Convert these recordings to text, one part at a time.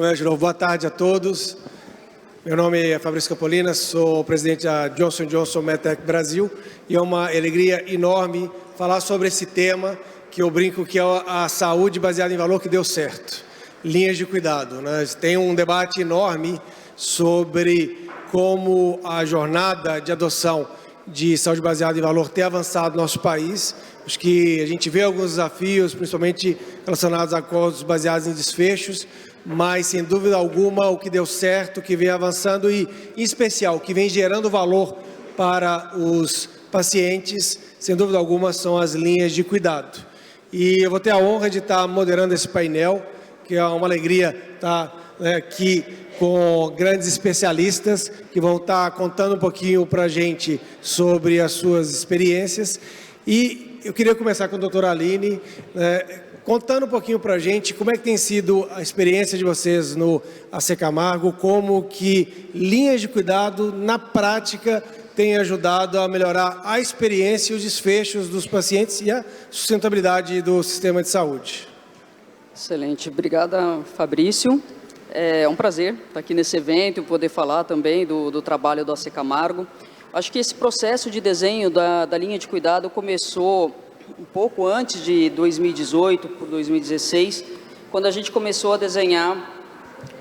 De novo, boa tarde a todos. Meu nome é Fabrício Capolina, sou presidente da Johnson & Johnson MedTech Brasil e é uma alegria enorme falar sobre esse tema que eu brinco que é a saúde baseada em valor que deu certo. Linhas de cuidado, né? Tem um debate enorme sobre como a jornada de adoção de saúde baseada em valor tem avançado no nosso país. Acho que a gente vê alguns desafios, principalmente relacionados a acordos baseados em desfechos, mas, sem dúvida alguma, o que deu certo, o que vem avançando e, em especial, o que vem gerando valor para os pacientes, sem dúvida alguma, são as linhas de cuidado. E eu vou ter a honra de estar moderando esse painel, que é uma alegria estar aqui com grandes especialistas que vão estar contando um pouquinho para a gente sobre as suas experiências. E eu queria começar com a doutora Aline, contando um pouquinho para a gente como é que tem sido a experiência de vocês no AC Camargo, como que linhas de cuidado, na prática, têm ajudado a melhorar a experiência e os desfechos dos pacientes e a sustentabilidade do sistema de saúde. Excelente. Obrigada, Fabrício. É um prazer estar aqui nesse evento e poder falar também do trabalho do AC Camargo. Acho que esse processo de desenho da linha de cuidado começou um pouco antes de 2018, por 2016, quando a gente começou a desenhar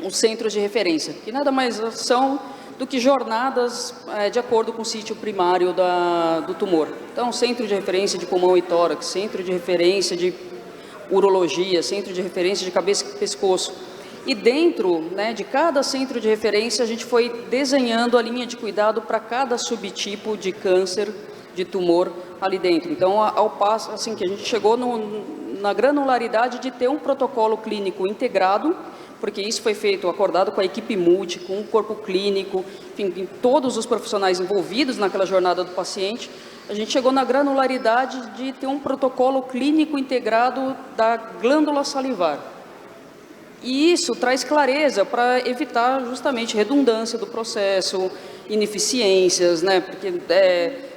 os centros de referência, que nada mais são do que jornadas de acordo com o sítio primário do tumor. Então, centro de referência de pulmão e tórax, centro de referência de urologia, centro de referência de cabeça e pescoço. E dentro de cada centro de referência, a gente foi desenhando a linha de cuidado para cada subtipo de câncer, de tumor ali dentro. Então, ao passo assim, que a gente chegou na granularidade de ter um protocolo clínico integrado, porque isso foi feito, acordado com a equipe multi, com o corpo clínico, enfim, todos os profissionais envolvidos naquela jornada do paciente, a gente chegou na granularidade de ter um protocolo clínico integrado da glândula salivar. E isso traz clareza para evitar justamente redundância do processo, ineficiências, porque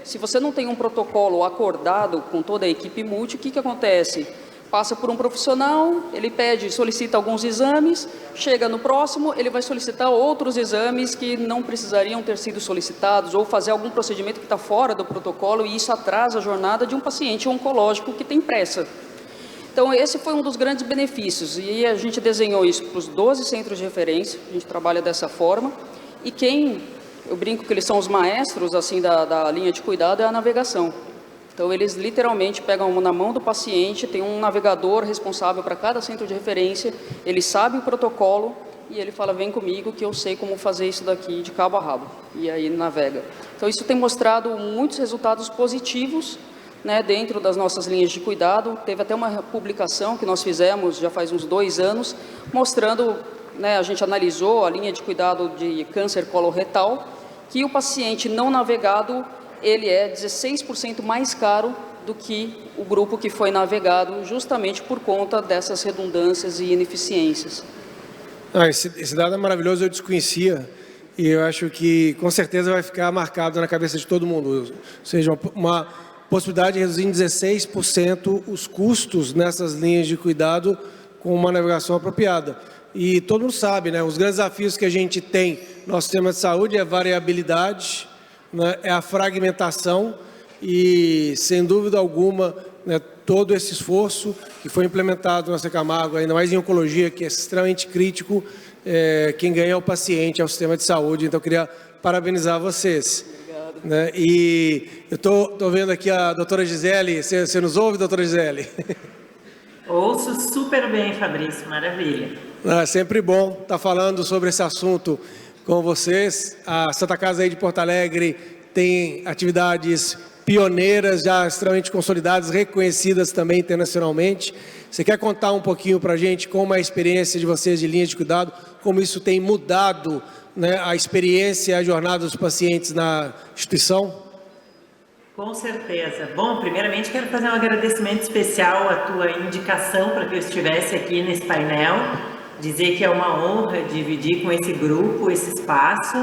se você não tem um protocolo acordado com toda a equipe multi, o que acontece? Passa por um profissional, ele solicita alguns exames, chega no próximo, ele vai solicitar outros exames que não precisariam ter sido solicitados ou fazer algum procedimento que está fora do protocolo e isso atrasa a jornada de um paciente oncológico que tem pressa. Então, esse foi um dos grandes benefícios e a gente desenhou isso para os 12 centros de referência, a gente trabalha dessa forma e eu brinco que eles são os maestros assim, da linha de cuidado, é a navegação. Então, eles literalmente pegam na mão do paciente, tem um navegador responsável para cada centro de referência, ele sabe o protocolo e ele fala, vem comigo que eu sei como fazer isso daqui de cabo a rabo. E aí navega. Então, isso tem mostrado muitos resultados positivos dentro das nossas linhas de cuidado. Teve até uma publicação que nós fizemos já faz uns 2 anos, mostrando, a gente analisou a linha de cuidado de câncer coloretal, que o paciente não navegado, ele é 16% mais caro do que o grupo que foi navegado, justamente por conta dessas redundâncias e ineficiências. Esse dado é maravilhoso, eu desconhecia, e eu acho que com certeza vai ficar marcado na cabeça de todo mundo. Ou seja, uma possibilidade de reduzir em 16% os custos nessas linhas de cuidado com uma navegação apropriada. E todo mundo sabe, os grandes desafios que a gente tem no nosso sistema de saúde é a variabilidade, é a fragmentação e, sem dúvida alguma, todo esse esforço que foi implementado no AC Camargo, ainda mais em oncologia, que é extremamente crítico, quem ganha é o paciente, é o sistema de saúde. Então, eu queria parabenizar vocês. Obrigado. E eu estou vendo aqui a doutora Gisele. Você nos ouve, doutora Gisele? Ouço super bem, Fabrício, maravilha. É sempre bom estar falando sobre esse assunto com vocês. A Santa Casa aí de Porto Alegre tem atividades pioneiras, já extremamente consolidadas, reconhecidas também internacionalmente. Você quer contar um pouquinho para a gente como é a experiência de vocês de linhas de cuidado, como isso tem mudado a experiência e a jornada dos pacientes na instituição? Com certeza. Bom, primeiramente quero fazer um agradecimento especial à tua indicação para que eu estivesse aqui nesse painel, dizer que é uma honra dividir com esse grupo, esse espaço,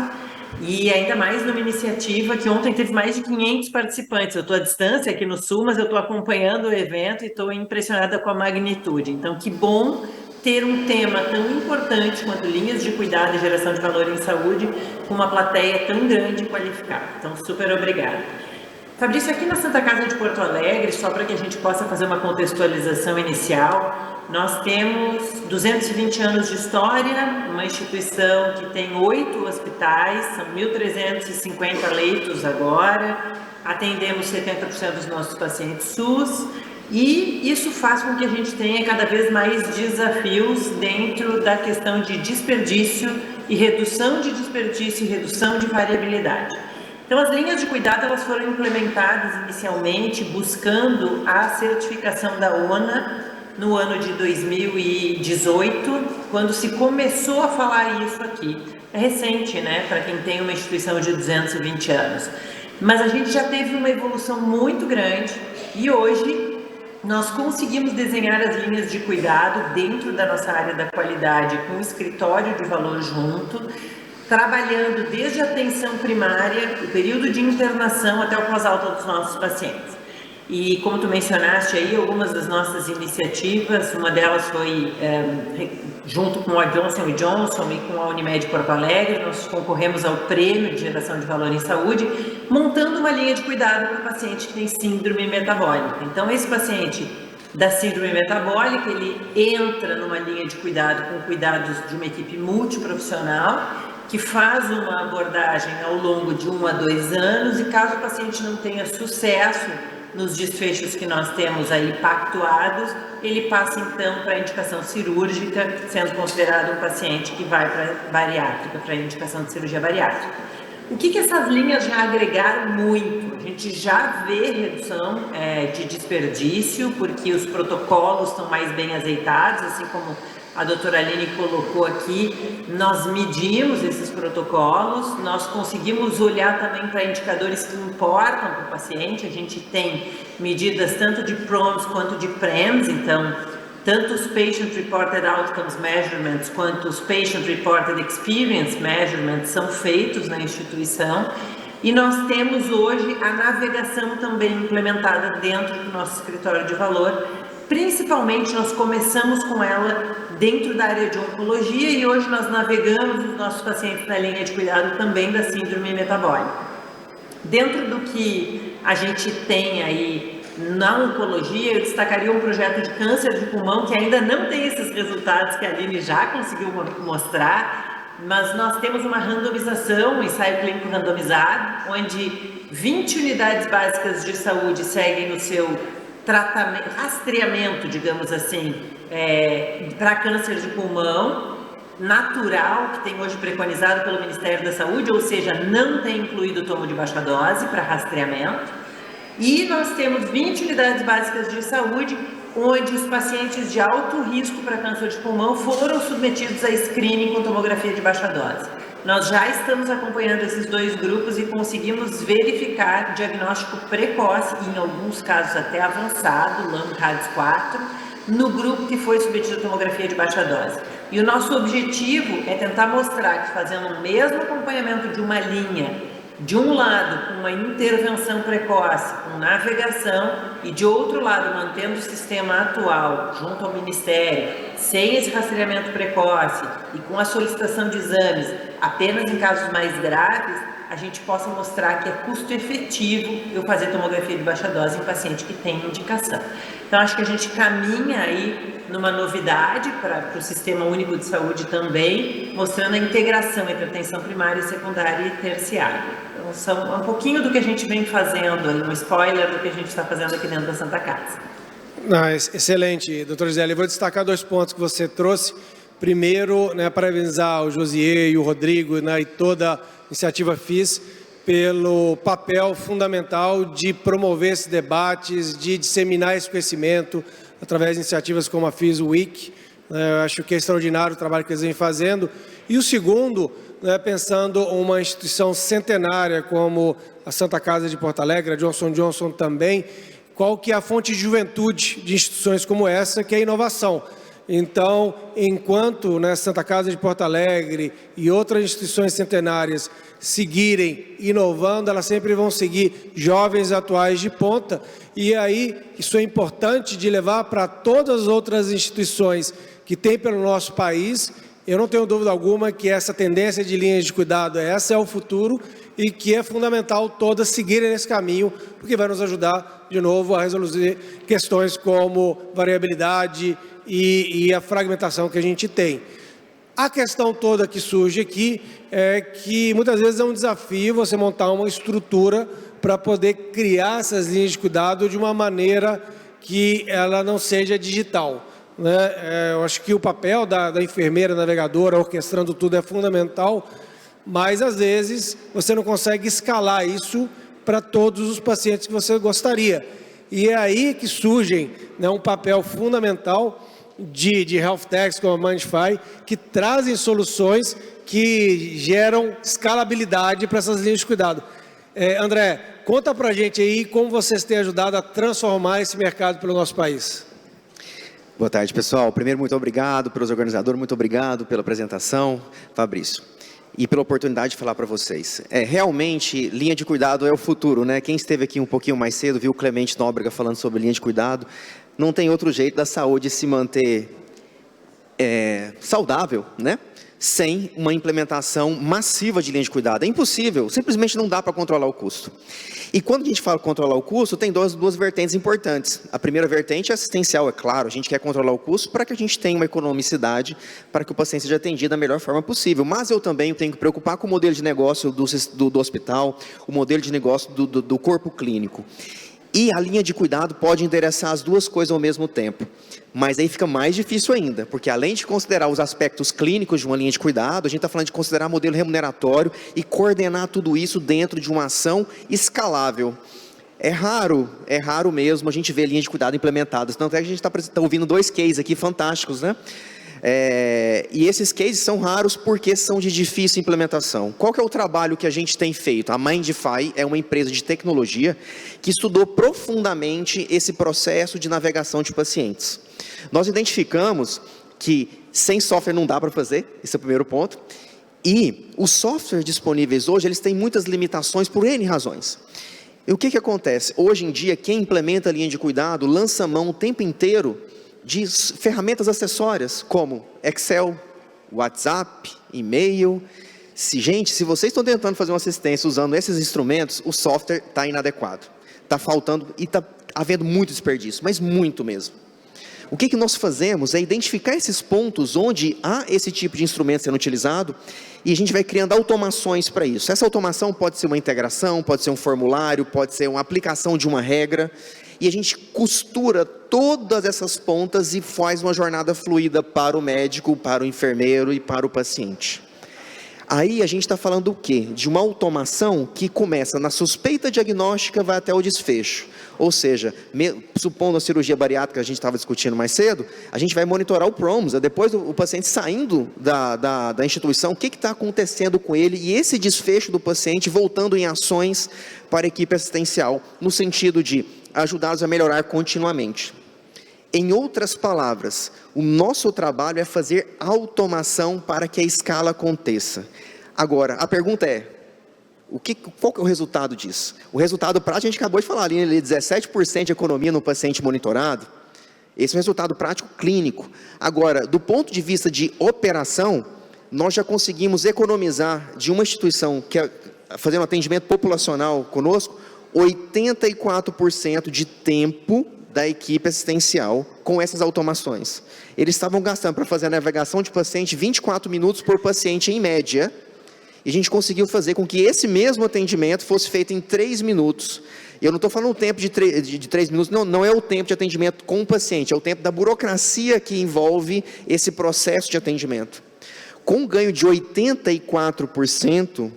e ainda mais numa iniciativa que ontem teve mais de 500 participantes. Eu estou à distância aqui no Sul, mas eu estou acompanhando o evento e estou impressionada com a magnitude. Então, que bom ter um tema tão importante quanto linhas de cuidado e geração de valor em saúde, com uma plateia tão grande e qualificada. Então, super obrigada. Fabrício, aqui na Santa Casa de Porto Alegre, só para que a gente possa fazer uma contextualização inicial, nós temos 220 anos de história, uma instituição que tem 8 hospitais, são 1.350 leitos agora, atendemos 70% dos nossos pacientes SUS, e isso faz com que a gente tenha cada vez mais desafios dentro da questão de desperdício e redução de desperdício e redução de variabilidade. Então, as linhas de cuidado elas foram implementadas inicialmente buscando a certificação da ONA no ano de 2018, quando se começou a falar isso aqui. É recente, né, para quem tem uma instituição de 220 anos. Mas a gente já teve uma evolução muito grande e hoje nós conseguimos desenhar as linhas de cuidado dentro da nossa área da qualidade com o escritório de valor junto, trabalhando desde a atenção primária, o período de internação até o pós-alta dos nossos pacientes. E como tu mencionaste aí, algumas das nossas iniciativas, uma delas foi junto com a Johnson & Johnson e com a Unimed Porto Alegre, nós concorremos ao Prêmio de Geração de Valor em Saúde, montando uma linha de cuidado para o paciente que tem síndrome metabólica. Então, esse paciente da síndrome metabólica, ele entra numa linha de cuidado com cuidados de uma equipe multiprofissional, que faz uma abordagem ao longo de 1 a 2 anos e caso o paciente não tenha sucesso nos desfechos que nós temos aí pactuados, ele passa então para a indicação cirúrgica, sendo considerado um paciente que vai para bariátrica, para a indicação de cirurgia bariátrica. O que essas linhas já agregaram muito? A gente já vê redução de desperdício, porque os protocolos estão mais bem azeitados, assim como a doutora Aline colocou aqui, nós medimos esses protocolos, nós conseguimos olhar também para indicadores que importam para o paciente, a gente tem medidas tanto de PROMs quanto de PREMs, então, tanto os Patient Reported Outcomes Measurements quanto os Patient Reported Experience Measurements são feitos na instituição, e nós temos hoje a navegação também implementada dentro do nosso escritório de valor. Principalmente, nós começamos com ela dentro da área de oncologia e hoje nós navegamos os nossos pacientes na linha de cuidado também da síndrome metabólica. Dentro do que a gente tem aí na oncologia, eu destacaria um projeto de câncer de pulmão que ainda não tem esses resultados que a Aline já conseguiu mostrar, mas nós temos uma randomização, um ensaio clínico randomizado, onde 20 unidades básicas de saúde seguem no seu tratamento, rastreamento, digamos assim, para câncer de pulmão natural, que tem hoje preconizado pelo Ministério da Saúde, ou seja, não tem incluído o tomo de baixa dose para rastreamento. E nós temos 20 unidades básicas de saúde, onde os pacientes de alto risco para câncer de pulmão foram submetidos a screening com tomografia de baixa dose. Nós já estamos acompanhando esses 2 grupos e conseguimos verificar diagnóstico precoce, e em alguns casos até avançado, LUNG-RADS4, no grupo que foi submetido a tomografia de baixa dose. E o nosso objetivo é tentar mostrar que fazendo o mesmo acompanhamento de uma linha, de um lado com uma intervenção precoce, com navegação, e de outro lado mantendo o sistema atual junto ao Ministério, sem esse rastreamento precoce e com a solicitação de exames apenas em casos mais graves, a gente possa mostrar que é custo efetivo eu fazer tomografia de baixa dose em paciente que tem indicação. Então, acho que a gente caminha aí numa novidade para o Sistema Único de Saúde também, mostrando a integração entre atenção primária, secundária e terciária. Então, são um pouquinho do que a gente vem fazendo, um spoiler do que a gente está fazendo aqui dentro da Santa Casa. Excelente, doutor Gisele. Eu vou destacar 2 pontos que você trouxe. Primeiro, parabenizar o Josier e o Rodrigo, e toda a iniciativa FIS pelo papel fundamental de promover esses debates, de disseminar esse conhecimento através de iniciativas como a FIS Week. Eu acho que é extraordinário o trabalho que eles vêm fazendo. E o segundo, pensando uma instituição centenária como a Santa Casa de Porto Alegre, a Johnson & Johnson também, qual que é a fonte de juventude de instituições como essa, que é a inovação. Então, enquanto Santa Casa de Porto Alegre e outras instituições centenárias seguirem inovando, elas sempre vão seguir jovens atuais de ponta. E aí, isso é importante de levar para todas as outras instituições que tem pelo nosso país. Eu não tenho dúvida alguma que essa tendência de linhas de cuidado, essa é o futuro, e que é fundamental todas seguirem nesse caminho, porque vai nos ajudar, de novo, a resolver questões como variabilidade e a fragmentação que a gente tem. A questão toda que surge aqui é que muitas vezes é um desafio você montar uma estrutura para poder criar essas linhas de cuidado de uma maneira que ela não seja digital, né? Eu acho que o papel da enfermeira navegadora orquestrando tudo é fundamental, mas às vezes você não consegue escalar isso para todos os pacientes que você gostaria. E é aí que surgem, um papel fundamental de health techs como a Mindify, que trazem soluções que geram escalabilidade para essas linhas de cuidado. André, conta para a gente aí como vocês têm ajudado a transformar esse mercado pelo nosso país. Boa tarde, pessoal. Primeiro, muito obrigado pelos organizadores, muito obrigado pela apresentação, Fabrício, e pela oportunidade de falar para vocês. Realmente, linha de cuidado é o futuro, né? Quem esteve aqui um pouquinho mais cedo, viu o Clemente Nóbrega falando sobre linha de cuidado. Não tem outro jeito da saúde se manter saudável, né? Sem uma implementação massiva de linha de cuidado. É impossível, simplesmente não dá para controlar o custo. E quando a gente fala controlar o custo, tem duas vertentes importantes. A primeira vertente é assistencial, é claro, a gente quer controlar o custo para que a gente tenha uma economicidade, para que o paciente seja atendido da melhor forma possível. Mas eu também tenho que preocupar com o modelo de negócio do hospital, o modelo de negócio do corpo clínico. E a linha de cuidado pode endereçar as duas coisas ao mesmo tempo. Mas aí fica mais difícil ainda, porque além de considerar os aspectos clínicos de uma linha de cuidado, a gente está falando de considerar modelo remuneratório e coordenar tudo isso dentro de uma ação escalável. É raro mesmo a gente ver linhas de cuidado implementadas. Tanto é que a gente está ouvindo 2 cases aqui fantásticos, né? E esses cases são raros porque são de difícil implementação. Qual que é o trabalho que a gente tem feito? A Mindify é uma empresa de tecnologia que estudou profundamente esse processo de navegação de pacientes. Nós identificamos que sem software não dá para fazer, esse é o primeiro ponto. E os softwares disponíveis hoje, eles têm muitas limitações por N razões. E o que acontece? Hoje em dia, quem implementa a linha de cuidado lança mão o tempo inteiro de ferramentas acessórias, como Excel, WhatsApp, e-mail. Se vocês estão tentando fazer uma assistência usando esses instrumentos, o software está inadequado. Está faltando e está havendo muito desperdício, mas muito mesmo. O que nós fazemos é identificar esses pontos onde há esse tipo de instrumento sendo utilizado e a gente vai criando automações para isso. Essa automação pode ser uma integração, pode ser um formulário, pode ser uma aplicação de uma regra. E a gente costura todas essas pontas e faz uma jornada fluida para o médico, para o enfermeiro e para o paciente. Aí a gente está falando do quê? De uma automação que começa na suspeita diagnóstica, vai até o desfecho. Ou seja, supondo a cirurgia bariátrica que a gente estava discutindo mais cedo, a gente vai monitorar o PROMS, depois do paciente saindo da instituição, o que está acontecendo com ele, e esse desfecho do paciente voltando em ações para a equipe assistencial, no sentido de ajudá-los a melhorar continuamente. Em outras palavras, o nosso trabalho é fazer automação para que a escala aconteça. Agora, a pergunta é, qual que é o resultado disso? O resultado prático, a gente acabou de falar ali, 17% de economia no paciente monitorado. Esse é o resultado prático clínico. Agora, do ponto de vista de operação, nós já conseguimos economizar de uma instituição que é fazendo atendimento populacional conosco, 84% de tempo da equipe assistencial com essas automações. Eles estavam gastando para fazer a navegação de paciente 24 minutos por paciente em média, e a gente conseguiu fazer com que esse mesmo atendimento fosse feito em 3 minutos. E eu não estou falando o tempo de 3 minutos, não é o tempo de atendimento com o paciente, é o tempo da burocracia que envolve esse processo de atendimento. Com um ganho de 84%,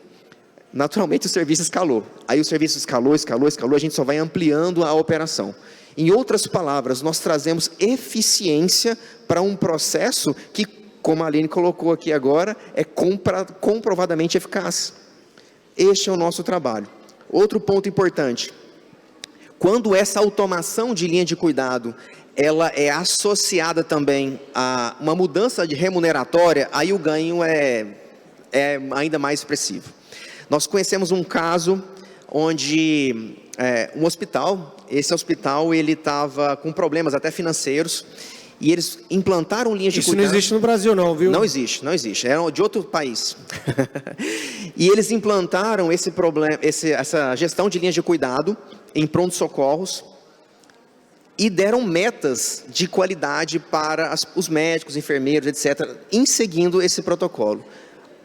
naturalmente o serviço escalou. Aí o serviço escalou, a gente só vai ampliando a operação. Em outras palavras, nós trazemos eficiência para um processo que, como a Aline colocou aqui agora, é comprovadamente eficaz. Este é o nosso trabalho. Outro ponto importante, quando essa automação de linha de cuidado, ela é associada também a uma mudança de remuneratória, aí o ganho é ainda mais expressivo. Nós conhecemos um caso onde um hospital, esse hospital ele estava com problemas até financeiros, e eles implantaram linhas de cuidado. Isso não existe no Brasil não, viu? Não existe, não existe. É de outro país. E eles implantaram esse problema, essa gestão de linhas de cuidado em pronto-socorros e deram metas de qualidade para os médicos, enfermeiros, etc., em seguindo esse protocolo.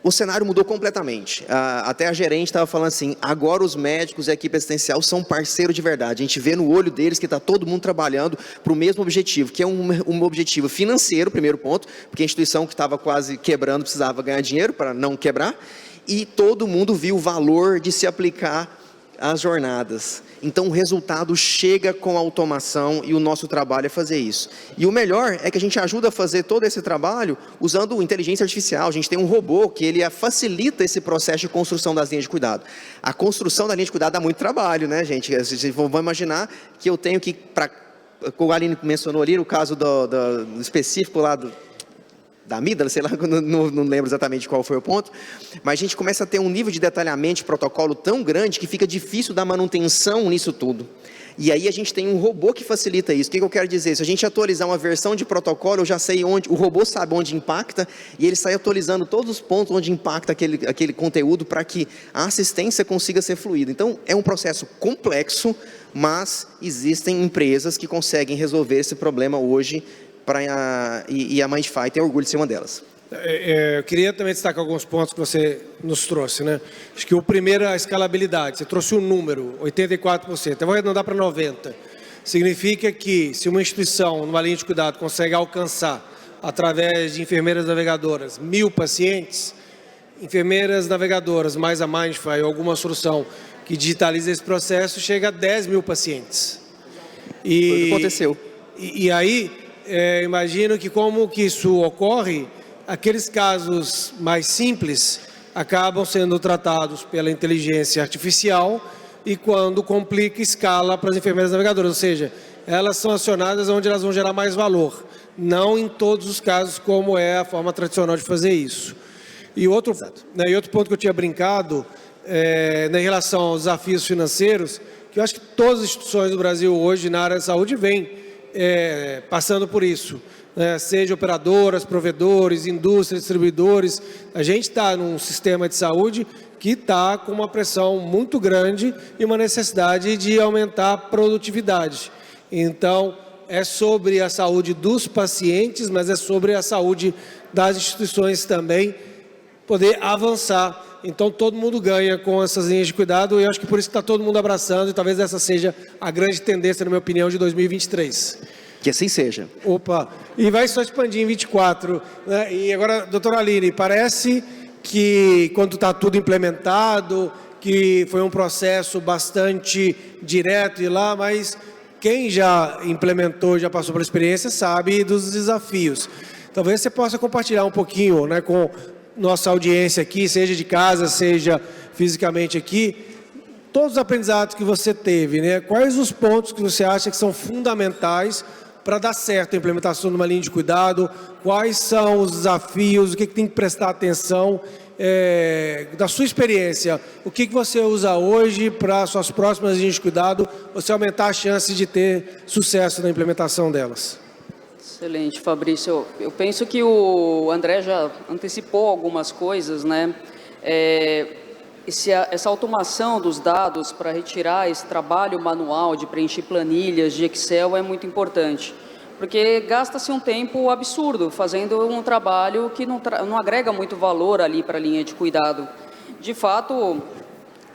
O cenário mudou completamente. Até a gerente estava falando assim, agora os médicos e a equipe assistencial são parceiros de verdade. A gente vê no olho deles que está todo mundo trabalhando para o mesmo objetivo, que é um objetivo financeiro, primeiro ponto, porque a instituição que estava quase quebrando precisava ganhar dinheiro para não quebrar, e todo mundo viu o valor de se aplicar às jornadas. Então o resultado chega com a automação e o nosso trabalho é fazer isso. E o melhor é que a gente ajuda a fazer todo esse trabalho usando inteligência artificial. A gente tem um robô que ele facilita esse processo de construção das linhas de cuidado. A construção da linha de cuidado dá muito trabalho, né, gente? Vocês vão imaginar que eu tenho que, como a Aline mencionou ali, no caso do específico lá da amígdala, sei lá, não lembro exatamente qual foi o ponto, mas a gente começa a ter um nível de detalhamento de protocolo tão grande que fica difícil dar manutenção nisso tudo. E aí a gente tem um robô que facilita isso. O que eu quero dizer? Se a gente atualizar uma versão de protocolo, eu já sei onde, o robô sabe onde impacta, e ele sai atualizando todos os pontos onde impacta aquele conteúdo para que a assistência consiga ser fluida. Então, é um processo complexo, mas existem empresas que conseguem resolver esse problema hoje, e a Mindfy tem orgulho de ser uma delas. Eu queria também destacar alguns pontos que você nos trouxe, né? Acho que o primeiro é a escalabilidade. Você trouxe um número, 84%. Eu vou arredondar para 90%. Significa que se uma instituição, numa linha de cuidado, consegue alcançar, através de enfermeiras navegadoras, 1.000 pacientes, enfermeiras navegadoras mais a Mindfy ou alguma solução que digitaliza esse processo, chega a 10.000 pacientes. Foi o que aconteceu. E aí... imagino que como que isso ocorre, aqueles casos mais simples acabam sendo tratados pela inteligência artificial e quando complica, escala para as enfermeiras navegadoras, ou seja, elas são acionadas onde elas vão gerar mais valor, não em todos os casos como é a forma tradicional de fazer isso. E outro ponto que eu tinha brincado, em relação aos desafios financeiros, que eu acho que todas as instituições do Brasil hoje na área da saúde vêm passando por isso, né? Seja operadoras, provedores, indústrias, distribuidores. A gente está num sistema de saúde que está com uma pressão muito grande e uma necessidade de aumentar a produtividade. Então, é sobre a saúde dos pacientes, mas é sobre a saúde das instituições também poder avançar. Então, todo mundo ganha com essas linhas de cuidado e eu acho que por isso que está todo mundo abraçando e talvez essa seja a grande tendência, na minha opinião, de 2023. Que assim seja. Opa, e vai só expandir em 24, né? E agora, doutora Aline, parece que quando está tudo implementado, que foi um processo bastante direto e lá, mas quem já implementou, já passou pela experiência, sabe dos desafios. Talvez você possa compartilhar um pouquinho, né, com nossa audiência aqui, seja de casa, seja fisicamente aqui, todos os aprendizados que você teve, né? Quais os pontos que você acha que são fundamentais para dar certo a implementação de uma linha de cuidado? Quais são os desafios? O que tem que prestar atenção? Da sua experiência, o que você usa hoje para suas próximas linhas de cuidado, você aumentar a chance de ter sucesso na implementação delas? Excelente, Fabrício. Eu penso que o André já antecipou algumas coisas, né? Essa automação dos dados para retirar esse trabalho manual de preencher planilhas de Excel é muito importante, porque gasta-se um tempo absurdo fazendo um trabalho que não agrega muito valor ali para a linha de cuidado. De fato,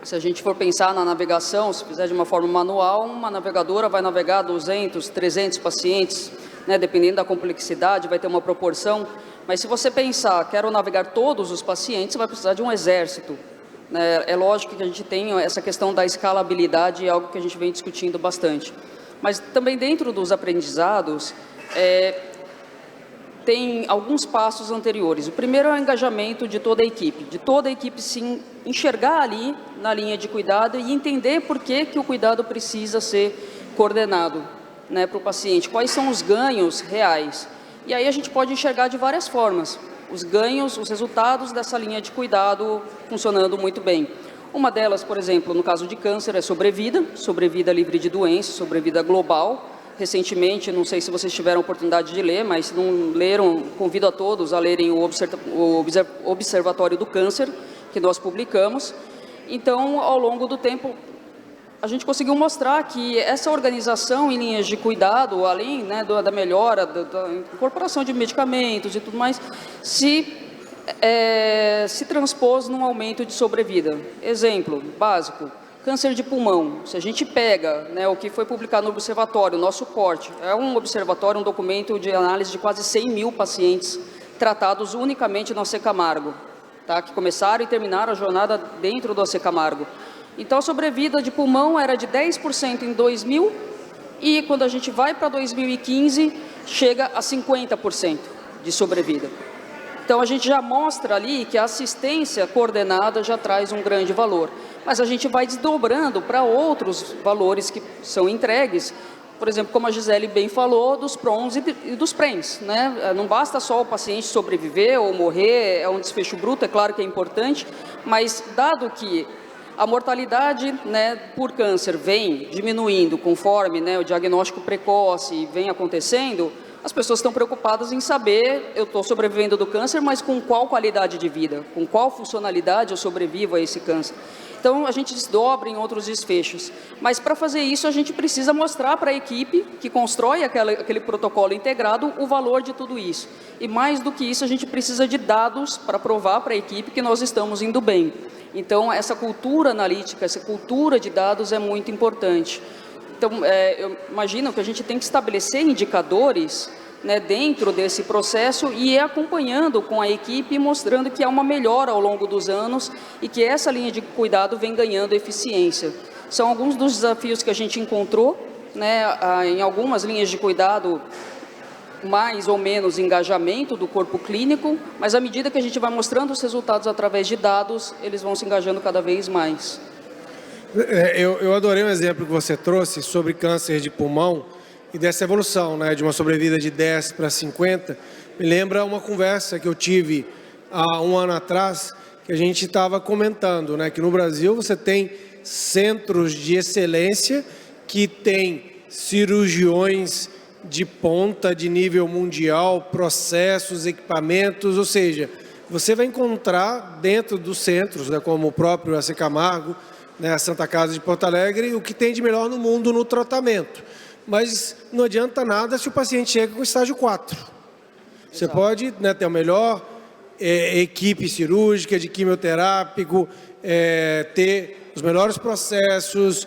se a gente for pensar na navegação, se fizer de uma forma manual, uma navegadora vai navegar 200, 300 pacientes, né, dependendo da complexidade, vai ter uma proporção, mas se você pensar, quero navegar todos os pacientes, você vai precisar de um exército. Né? É lógico que a gente tem essa questão da escalabilidade, é algo que a gente vem discutindo bastante. Mas também dentro dos aprendizados, tem alguns passos anteriores. O primeiro é o engajamento de toda a equipe se enxergar ali na linha de cuidado e entender por que o cuidado precisa ser coordenado. né, para o paciente, quais são os ganhos reais. E aí a gente pode enxergar de várias formas os ganhos, os resultados dessa linha de cuidado funcionando muito bem. Uma delas, por exemplo, no caso de câncer, é sobrevida livre de doença, sobrevida global. Recentemente, não sei se vocês tiveram a oportunidade de ler, mas se não leram, convido a todos a lerem o Observatório do Câncer, que nós publicamos. Então, ao longo do tempo, a gente conseguiu mostrar que essa organização em linhas de cuidado, além, né, da melhora, da incorporação de medicamentos e tudo mais, se transpôs num aumento de sobrevida. Exemplo básico, câncer de pulmão. Se a gente pega, né, o que foi publicado no observatório, o nosso corte, é um observatório, um documento de análise de quase 100 mil pacientes tratados unicamente no AC Camargo, tá, que começaram e terminaram a jornada dentro do AC Camargo. Então, a sobrevida de pulmão era de 10% em 2000 e, quando a gente vai para 2015, chega a 50% de sobrevida. Então, a gente já mostra ali que a assistência coordenada já traz um grande valor. Mas a gente vai desdobrando para outros valores que são entregues, por exemplo, como a Gisele bem falou, dos PRONs e dos PREMs, né? Não basta só o paciente sobreviver ou morrer, é um desfecho bruto, é claro que é importante, mas dado que a mortalidade, né, por câncer vem diminuindo conforme, né, o diagnóstico precoce vem acontecendo, as pessoas estão preocupadas em saber, eu estou sobrevivendo do câncer, mas com qual qualidade de vida, com qual funcionalidade eu sobrevivo a esse câncer. Então, a gente desdobra em outros desfechos. Mas, para fazer isso, a gente precisa mostrar para a equipe que constrói aquele protocolo integrado o valor de tudo isso. E, mais do que isso, a gente precisa de dados para provar para a equipe que nós estamos indo bem. Então, essa cultura analítica, essa cultura de dados é muito importante. Então, eu imagino que a gente tem que estabelecer indicadores, né, dentro desse processo e ir acompanhando com a equipe, mostrando que há uma melhora ao longo dos anos e que essa linha de cuidado vem ganhando eficiência. São alguns dos desafios que a gente encontrou, né, em algumas linhas de cuidado, mais ou menos engajamento do corpo clínico, mas à medida que a gente vai mostrando os resultados através de dados, eles vão se engajando cada vez mais. Eu adorei um exemplo que você trouxe sobre câncer de pulmão e dessa evolução, né, de uma sobrevida de 10 para 50. Me lembra uma conversa que eu tive há um ano atrás, que a gente estava comentando, né, que no Brasil você tem centros de excelência que tem cirurgiões de ponta, de nível mundial, processos, equipamentos, ou seja, você vai encontrar dentro dos centros, né, como o próprio AC Camargo, né, a Santa Casa de Porto Alegre, o que tem de melhor no mundo no tratamento. Mas não adianta nada se o paciente chega com estágio 4. Você pode, né, ter a melhor equipe cirúrgica, de quimioterápico, ter os melhores processos,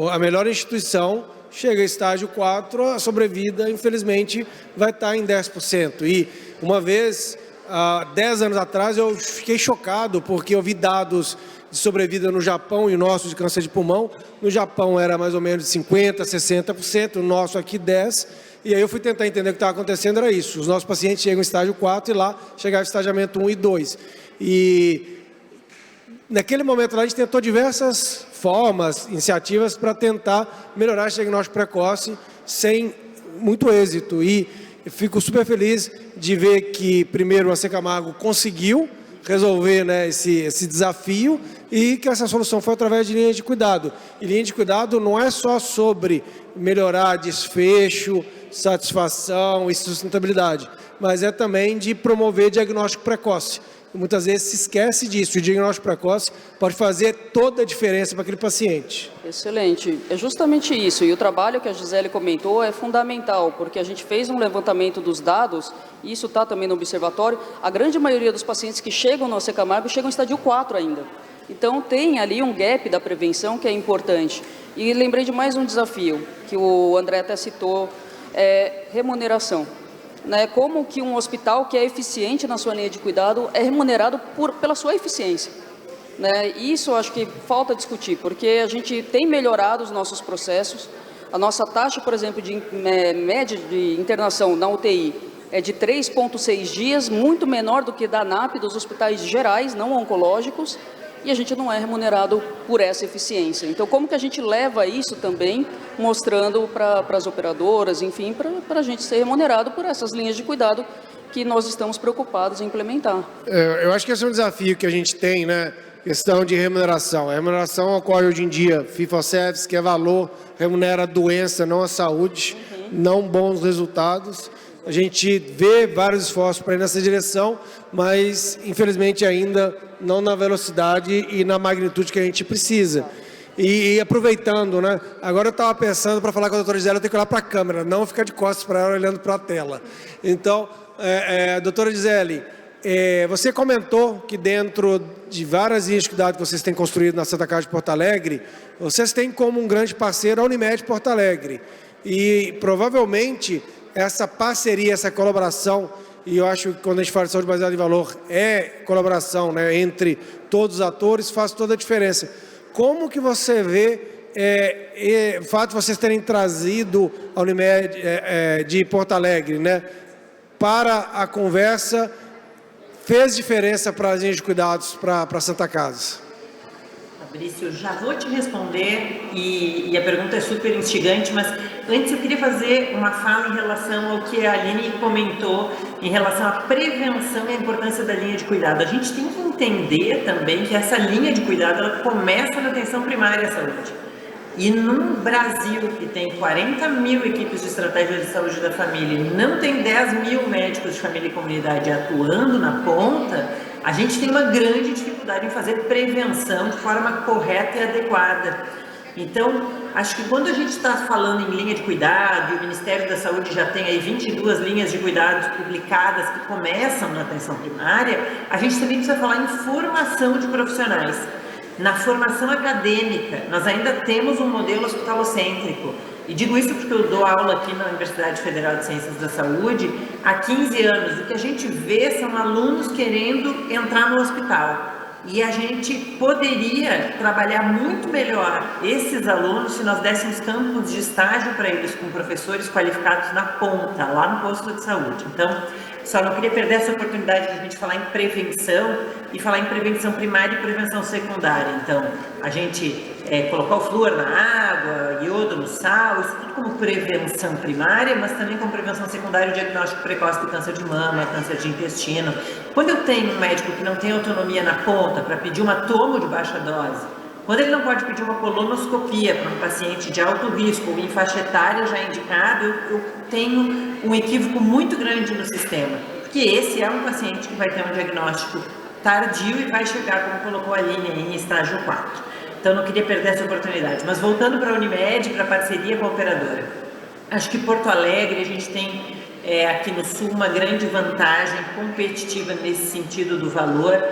a melhor instituição, chega a estágio 4, a sobrevida, infelizmente, vai estar em 10%. E uma vez, há 10 anos atrás, eu fiquei chocado, porque eu vi dados de sobrevida no Japão e o nosso de câncer de pulmão. No Japão era mais ou menos 50%, 60%, o nosso aqui 10%. E aí eu fui tentar entender o que estava acontecendo, era isso. Os nossos pacientes chegam em estágio 4 e lá chegava em estagiamento 1 e 2. E naquele momento lá a gente tentou diversas formas, iniciativas para tentar melhorar esse diagnóstico precoce sem muito êxito. E eu fico super feliz de ver que primeiro o AC Camargo conseguiu resolver, né, esse desafio e que essa solução foi através de linhas de cuidado. E linha de cuidado não é só sobre melhorar desfecho, satisfação e sustentabilidade, mas é também de promover diagnóstico precoce. E muitas vezes se esquece disso. O diagnóstico precoce pode fazer toda a diferença para aquele paciente. Excelente. É justamente isso. E o trabalho que a Gisele comentou é fundamental, porque a gente fez um levantamento dos dados, e isso está também no observatório. A grande maioria dos pacientes que chegam no AC Camargo chegam em estágio 4 ainda. Então, tem ali um gap da prevenção que é importante. E lembrei de mais um desafio, que o André até citou, remuneração. Né, como que um hospital que é eficiente na sua linha de cuidado é remunerado pela sua eficiência. Né? Isso eu acho que falta discutir, porque a gente tem melhorado os nossos processos. A nossa taxa, por exemplo, de média de internação na UTI é de 3,6 dias, muito menor do que da ANAP, dos hospitais gerais, não oncológicos. e a gente não é remunerado por essa eficiência. Então, como que a gente leva isso também, mostrando para as operadoras, enfim, para a gente ser remunerado por essas linhas de cuidado que nós estamos preocupados em implementar. Eu acho que esse é um desafio que a gente tem, né? Questão de remuneração. A remuneração ocorre hoje em dia, fee for service, que é valor, remunera a doença, não a saúde, não bons resultados. A gente vê vários esforços para ir nessa direção, mas infelizmente ainda não na velocidade e na magnitude que a gente precisa. E aproveitando, né? Agora eu estava pensando, para falar com a doutora Gisele, eu tenho que olhar para a câmera, não ficar de costas para ela olhando para a tela. Então, doutora Gisele, você comentou que dentro de várias linhas de cuidado que vocês têm construído na Santa Casa de Porto Alegre, vocês têm como um grande parceiro a Unimed Porto Alegre. E provavelmente essa parceria, essa colaboração, e eu acho que quando a gente fala de saúde baseada em valor, é colaboração, né, entre todos os atores, faz toda a diferença. Como que você vê o fato de vocês terem trazido a Unimed de Porto Alegre, né, para a conversa, fez diferença para as linhas de cuidados para a Santa Casa? Fabrício, já vou te responder e a pergunta é super instigante, mas antes eu queria fazer uma fala em relação ao que a Aline comentou em relação à prevenção e à importância da linha de cuidado. A gente tem que entender também que essa linha de cuidado ela começa na atenção primária à saúde. E num Brasil que tem 40 mil equipes de estratégia de saúde da família e não tem 10 mil médicos de família e comunidade atuando na ponta, a gente tem uma grande dificuldade em fazer prevenção de forma correta e adequada. Então, acho que quando a gente está falando em linha de cuidado, e o Ministério da Saúde já tem aí 22 linhas de cuidados publicadas que começam na atenção primária, a gente também precisa falar em formação de profissionais. Na formação acadêmica, nós ainda temos um modelo hospitalocêntrico. E digo isso porque eu dou aula aqui na Universidade Federal de Ciências da Saúde há 15 anos. O que a gente vê são alunos querendo entrar no hospital. E a gente poderia trabalhar muito melhor esses alunos se nós dessemos campos de estágio para eles com professores qualificados na ponta, lá no posto de saúde. Então, só não queria perder essa oportunidade de a gente falar em prevenção e falar em prevenção primária e prevenção secundária. Então, a gente colocar o flúor na água, iodo no sal, isso tudo como prevenção primária, mas também como prevenção secundária, o diagnóstico precoce de câncer de mama, câncer de intestino. Quando eu tenho um médico que não tem autonomia na ponta para pedir uma tomo de baixa dose, quando ele não pode pedir uma colonoscopia para um paciente de alto risco ou em faixa etária já indicado, eu tenho um equívoco muito grande no sistema, porque esse é um paciente que vai ter um diagnóstico tardio e vai chegar, como colocou a Aline, em estágio 4. Então, não queria perder essa oportunidade. Mas voltando para a Unimed, para a parceria com a operadora, acho que Porto Alegre, a gente tem aqui no Sul uma grande vantagem competitiva nesse sentido do valor,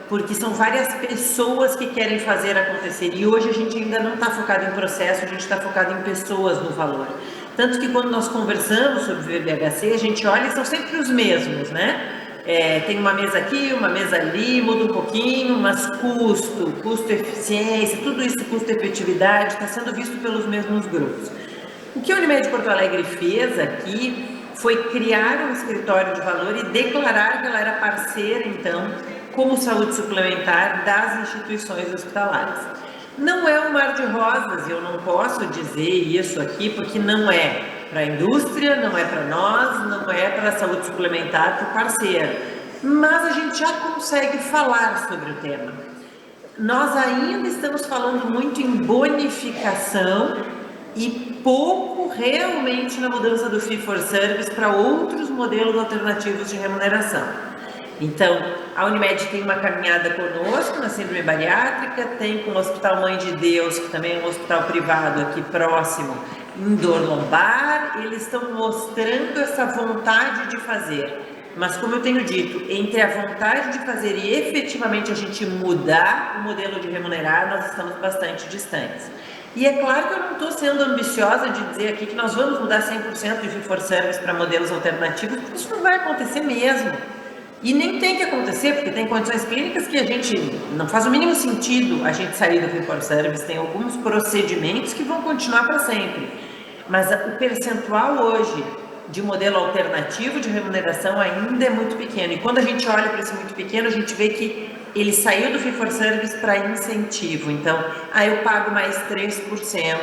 porque são várias pessoas que querem fazer acontecer. E hoje a gente ainda não está focado em processo, a gente está focado em pessoas no valor. Tanto que quando nós conversamos sobre o VBHC, a gente olha e são sempre os mesmos, né? Tem uma mesa aqui, uma mesa ali, muda um pouquinho, mas custo-eficiência, tudo isso, custo-efetividade, está sendo visto pelos mesmos grupos. O que a Unimed Porto Alegre fez aqui foi criar um escritório de valor e declarar que ela era parceira, então, como saúde suplementar das instituições hospitalares. Não é um mar de rosas, e eu não posso dizer isso aqui, porque não é para a indústria, não é para nós, não é para a saúde suplementar, para o parceiro. Mas a gente já consegue falar sobre o tema. Nós ainda estamos falando muito em bonificação e pouco realmente na mudança do fee for service para outros modelos alternativos de remuneração. Então, a Unimed tem uma caminhada conosco na síndrome bariátrica, tem com o Hospital Mãe de Deus, que também é um hospital privado aqui próximo, em dor lombar. Eles estão mostrando essa vontade de fazer. Mas, como eu tenho dito, entre a vontade de fazer e efetivamente a gente mudar o modelo de remunerar, nós estamos bastante distantes. E é claro que eu não estou sendo ambiciosa de dizer aqui que nós vamos mudar 100% de fee for service para modelos alternativos, porque isso não vai acontecer mesmo. E nem tem que acontecer, porque tem condições clínicas que a gente não faz o mínimo sentido a gente sair do fee for service, tem alguns procedimentos que vão continuar para sempre. Mas o percentual hoje de modelo alternativo de remuneração ainda é muito pequeno. E quando a gente olha para esse muito pequeno, a gente vê que ele saiu do Fee for Service para incentivo. Então, eu pago mais 3%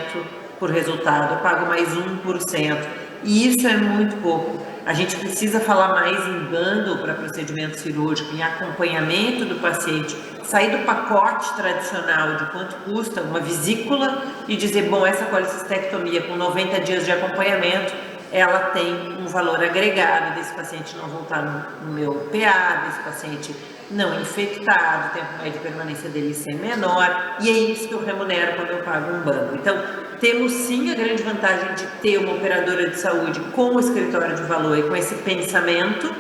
por resultado, eu pago mais 1%. E isso é muito pouco. A gente precisa falar mais em bundle para procedimento cirúrgico, em acompanhamento do paciente, sair do pacote tradicional de quanto custa uma vesícula e dizer, bom, essa colecistectomia com 90 dias de acompanhamento, ela tem um valor agregado desse paciente não voltar no meu PA, desse paciente não infectado, o tempo médio de permanência dele ser menor, e é isso que eu remunero quando eu pago um bundle. Então, temos sim a grande vantagem de ter uma operadora de saúde com o escritório de valor e com esse pensamento,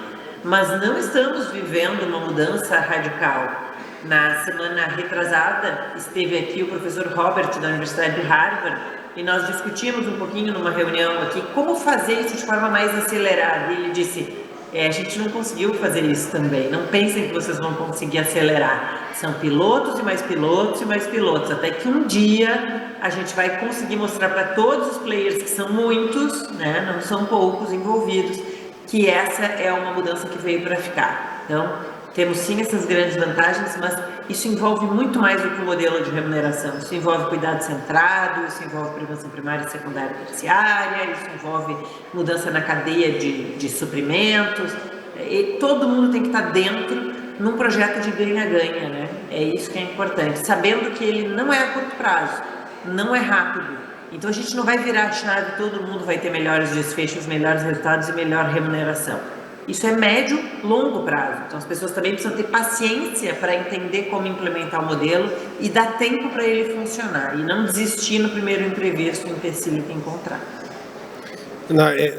mas não estamos vivendo uma mudança radical. Na semana retrasada, esteve aqui o professor Robert da Universidade de Harvard e nós discutimos um pouquinho numa reunião aqui como fazer isso de forma mais acelerada. E ele disse, a gente não conseguiu fazer isso também, não pensem que vocês vão conseguir acelerar. São pilotos e mais pilotos e mais pilotos, até que um dia a gente vai conseguir mostrar para todos os players, que são muitos, né, não são poucos envolvidos, que essa é uma mudança que veio para ficar. Então, temos sim essas grandes vantagens, mas isso envolve muito mais do que o modelo de remuneração. Isso envolve cuidado centrado, isso envolve prevenção primária, secundária e terciária, isso envolve mudança na cadeia de suprimentos. E todo mundo tem que estar dentro num projeto de ganha-ganha, né? É isso que é importante, sabendo que ele não é a curto prazo, não é rápido. Então a gente não vai virar a chave, todo mundo vai ter melhores desfechos, melhores resultados e melhor remuneração. Isso é médio, longo prazo. Então as pessoas também precisam ter paciência para entender como implementar o modelo e dar tempo para ele funcionar. E não desistir no primeiro imprevisto, empecilho que encontrar.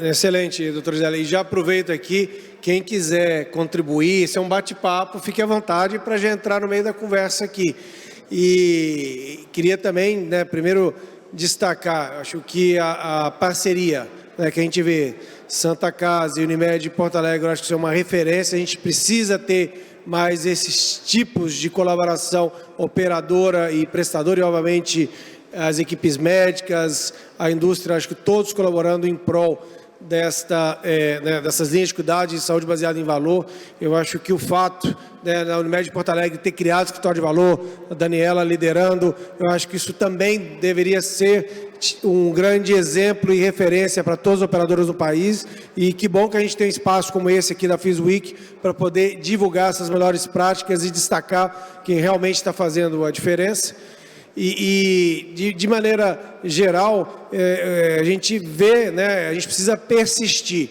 Excelente, doutora Gisele. E já aproveito aqui, quem quiser contribuir, isso é um bate-papo, fique à vontade para já entrar no meio da conversa aqui. E queria também, né, primeiro destacar, acho que a parceria, né, que a gente vê, Santa Casa e Unimed de Porto Alegre, eu acho que isso é uma referência, a gente precisa ter mais esses tipos de colaboração operadora e prestadora, e obviamente as equipes médicas, a indústria, acho que todos colaborando em prol dessas linhas de cuidado de saúde baseada em valor. Eu acho que o fato da Unimed de Porto Alegre ter criado o escritório de valor, a Daniela liderando, eu acho que isso também deveria ser um grande exemplo e referência para todos os operadores do país, e que bom que a gente tem um espaço como esse aqui da FISWeek para poder divulgar essas melhores práticas e destacar quem realmente está fazendo a diferença. E de maneira geral, a gente vê, né, a gente precisa persistir,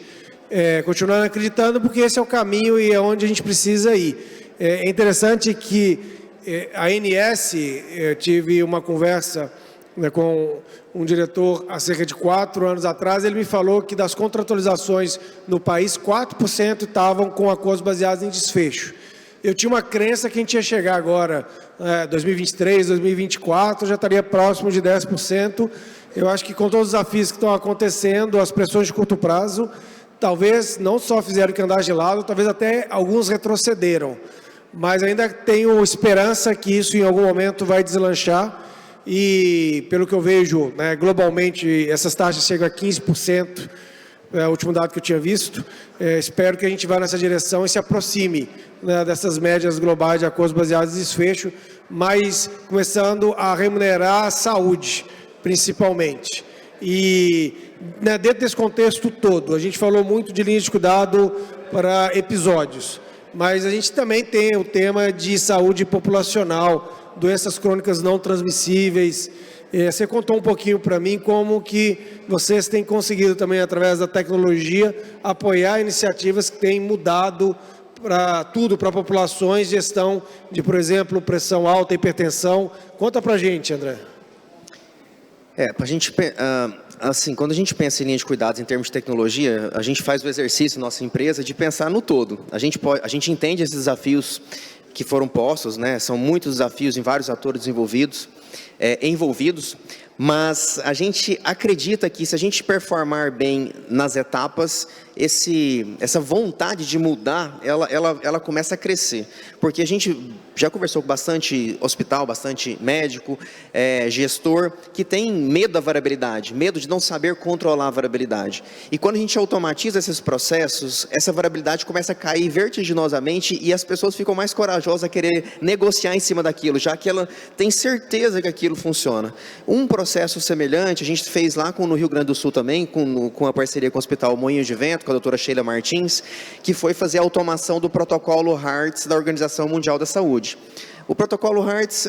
continuar acreditando, porque esse é o caminho e é onde a gente precisa ir. É interessante que a ANS, eu tive uma conversa, né, com um diretor há cerca de 4 anos atrás, ele me falou que das contratualizações no país, 4% estavam com acordos baseados em desfecho. Eu tinha uma crença que a gente ia chegar agora, 2023, 2024, já estaria próximo de 10%. Eu acho que com todos os desafios que estão acontecendo, as pressões de curto prazo, talvez não só fizeram que andar de lado, talvez até alguns retrocederam. Mas ainda tenho esperança que isso em algum momento vai deslanchar. E pelo que eu vejo, né, globalmente, essas taxas chegam a 15%, é o último dado que eu tinha visto. Espero que a gente vá nessa direção e se aproxime, né, dessas médias globais de acordos baseados em desfecho, mas começando a remunerar a saúde, principalmente. E, né, dentro desse contexto todo, a gente falou muito de linhas de cuidado para episódios, mas a gente também tem o tema de saúde populacional, doenças crônicas não transmissíveis. Você contou um pouquinho para mim como que vocês têm conseguido também, através da tecnologia, apoiar iniciativas que têm mudado para tudo, para populações, gestão de, por exemplo, pressão alta, hipertensão. Conta para a gente, André. Pra gente, assim, quando a gente pensa em linha de cuidados em termos de tecnologia, a gente faz o exercício, nossa empresa, de pensar no todo. A gente entende esses desafios que foram postos, né? São muitos desafios em vários atores envolvidos. envolvidos, mas a gente acredita que se a gente performar bem nas etapas, essa vontade de mudar, ela começa a crescer, porque a gente já conversou com bastante hospital, bastante médico, gestor, que tem medo da variabilidade, medo de não saber controlar a variabilidade. E quando a gente automatiza esses processos, essa variabilidade começa a cair vertiginosamente e as pessoas ficam mais corajosas a querer negociar em cima daquilo, já que ela tem certeza que aquilo funciona. Um processo semelhante, a gente fez lá no Rio Grande do Sul também, com a parceria com o Hospital Moinhos de Vento, com a doutora Sheila Martins, que foi fazer a automação do protocolo HARTS da Organização Mundial da Saúde. O protocolo HARTS,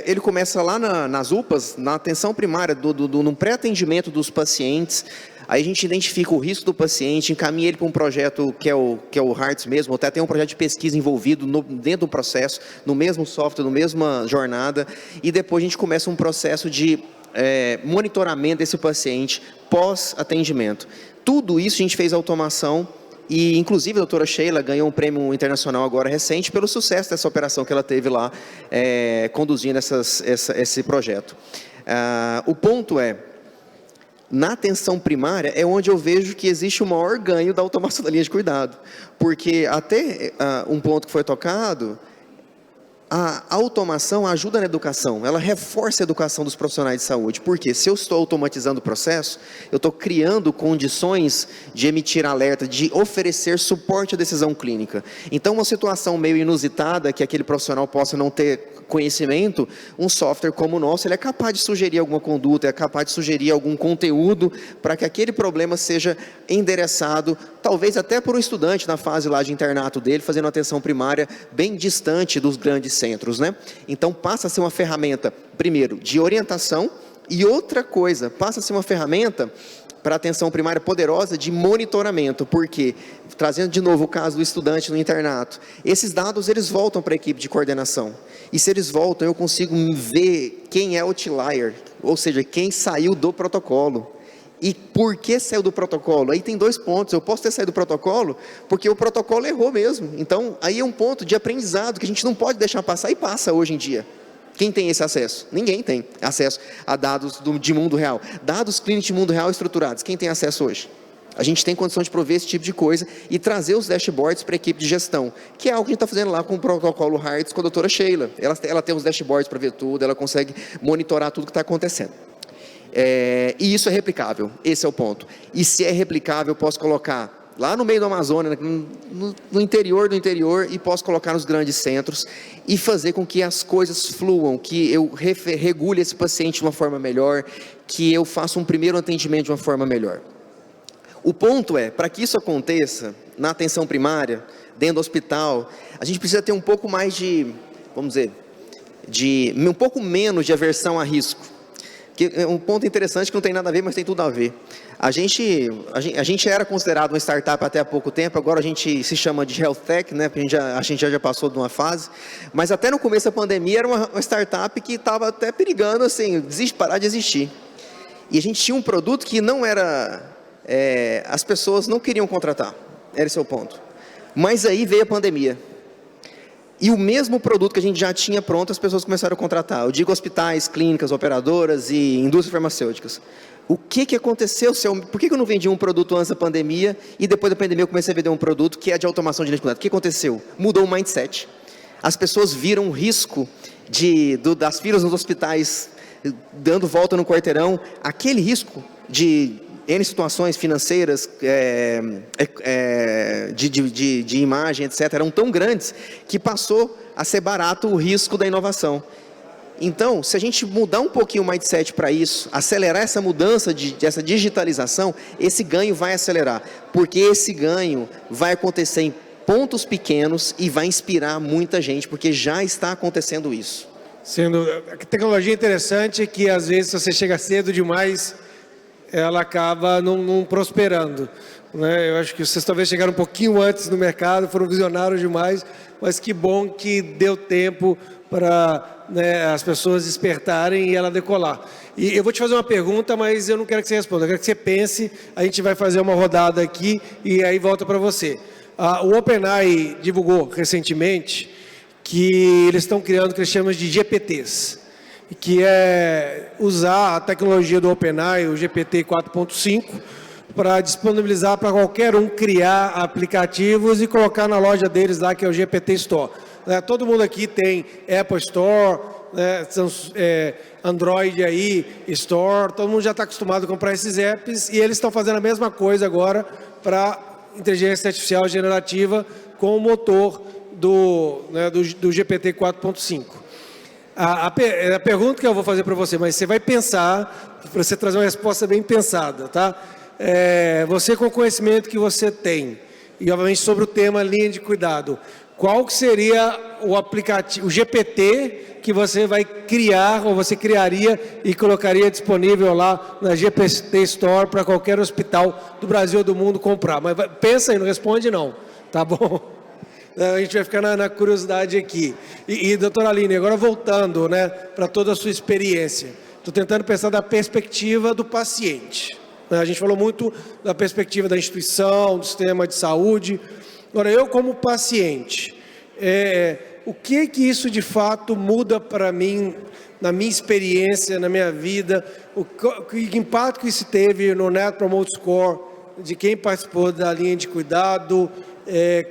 ele começa lá nas UPAs, na atenção primária, no pré-atendimento dos pacientes. Aí a gente identifica o risco do paciente, encaminha ele para um projeto que é o HARTS mesmo, até tem um projeto de pesquisa envolvido dentro do processo, no mesmo software, na mesma jornada, e depois a gente começa um processo de monitoramento desse paciente pós-atendimento. Tudo isso a gente fez automação e, inclusive, a doutora Sheila ganhou um prêmio internacional agora recente pelo sucesso dessa operação que ela teve lá, conduzindo esse projeto. O ponto na atenção primária é onde eu vejo que existe o maior ganho da automação da linha de cuidado, porque até um ponto que foi tocado, a automação ajuda na educação, ela reforça a educação dos profissionais de saúde, porque se eu estou automatizando o processo, eu estou criando condições de emitir alerta, de oferecer suporte à decisão clínica. Então, uma situação meio inusitada, que aquele profissional possa não ter conhecimento, um software como o nosso, ele é capaz de sugerir alguma conduta, é capaz de sugerir algum conteúdo para que aquele problema seja endereçado, talvez até por um estudante na fase lá de internato dele, fazendo atenção primária bem distante dos grandes centros, né? Então passa a ser uma ferramenta, primeiro, de orientação, e outra coisa, passa a ser uma ferramenta para atenção primária poderosa de monitoramento, porque, trazendo de novo o caso do estudante no internato, esses dados eles voltam para a equipe de coordenação, e se eles voltam eu consigo ver quem é outlier, ou seja, quem saiu do protocolo, e por que saiu do protocolo? Aí tem 2 pontos, eu posso ter saído do protocolo, porque o protocolo errou mesmo, então aí é um ponto de aprendizado que a gente não pode deixar passar, e passa hoje em dia. Quem tem esse acesso? Ninguém tem acesso a dados de mundo real. Dados clínicos de mundo real estruturados. Quem tem acesso hoje? A gente tem condição de prover esse tipo de coisa e trazer os dashboards para a equipe de gestão, que é algo que a gente está fazendo lá com o protocolo HARTS com a doutora Sheila. Ela tem os dashboards para ver tudo, ela consegue monitorar tudo que está acontecendo. E isso é replicável, esse é o ponto. E se é replicável, eu posso colocar lá no meio do Amazônia, no interior do interior, e posso colocar nos grandes centros e fazer com que as coisas fluam, que eu regule esse paciente de uma forma melhor, que eu faça um primeiro atendimento de uma forma melhor. O ponto para que isso aconteça na atenção primária, dentro do hospital, a gente precisa ter um pouco mais de, vamos dizer, um pouco menos de aversão a risco. Que é um ponto interessante que não tem nada a ver, mas tem tudo a ver. A gente era considerado uma startup até há pouco tempo, agora a gente se chama de health tech, né? A gente já passou de uma fase, mas até no começo da pandemia era uma startup que estava até perigando, assim, parar de existir. E a gente tinha um produto que não era, as pessoas não queriam contratar, era esse o ponto. Mas aí veio a pandemia. E o mesmo produto que a gente já tinha pronto, as pessoas começaram a contratar. Eu digo hospitais, clínicas, operadoras e indústrias farmacêuticas. O que aconteceu? Por que eu não vendi um produto antes da pandemia e depois da pandemia eu comecei a vender um produto que é de automação de linha de cuidado? O que aconteceu? Mudou o mindset. As pessoas viram o risco das filas nos hospitais, dando volta no quarteirão. Aquele risco de N situações financeiras, de imagem, etc., eram tão grandes que passou a ser barato o risco da inovação. Então, se a gente mudar um pouquinho o mindset para isso, acelerar essa mudança, essa digitalização, esse ganho vai acelerar, porque esse ganho vai acontecer em pontos pequenos e vai inspirar muita gente, porque já está acontecendo isso. A tecnologia interessante é que, às vezes, se você chega cedo demais, ela acaba não prosperando, né? Eu acho que vocês talvez chegaram um pouquinho antes no mercado, foram visionários demais, mas que bom que deu tempo para, né, as pessoas despertarem e ela decolar. E eu vou te fazer uma pergunta, mas eu não quero que você responda, eu quero que você pense, a gente vai fazer uma rodada aqui e aí volta para você. O OpenAI divulgou recentemente que eles estão criando o que eles chamam de GPTs. que é usar a tecnologia do OpenAI, o GPT 4.5, para disponibilizar para qualquer um criar aplicativos e colocar na loja deles lá, que é o GPT Store. Todo mundo aqui tem Apple Store, Android aí, Store, todo mundo já está acostumado a comprar esses apps e eles estão fazendo a mesma coisa agora para inteligência artificial generativa com o motor do GPT 4.5. A pergunta que eu vou fazer para você, mas você vai pensar, para você trazer uma resposta bem pensada, tá? Você com o conhecimento que você tem, e obviamente sobre o tema linha de cuidado, qual que seria o aplicativo, o GPT que você vai criar, ou você criaria e colocaria disponível lá na GPT Store para qualquer hospital do Brasil ou do mundo comprar? Mas pensa aí, não responde não, tá bom? A gente vai ficar na curiosidade aqui. Doutora Aline, agora voltando, para toda a sua experiência, estou tentando pensar da perspectiva do paciente. A gente falou muito da perspectiva da instituição, do sistema de saúde. Agora, eu como paciente, o que isso de fato muda para mim, na minha experiência, na minha vida, que impacto que isso teve no Net Promoter Score de quem participou da linha de cuidado,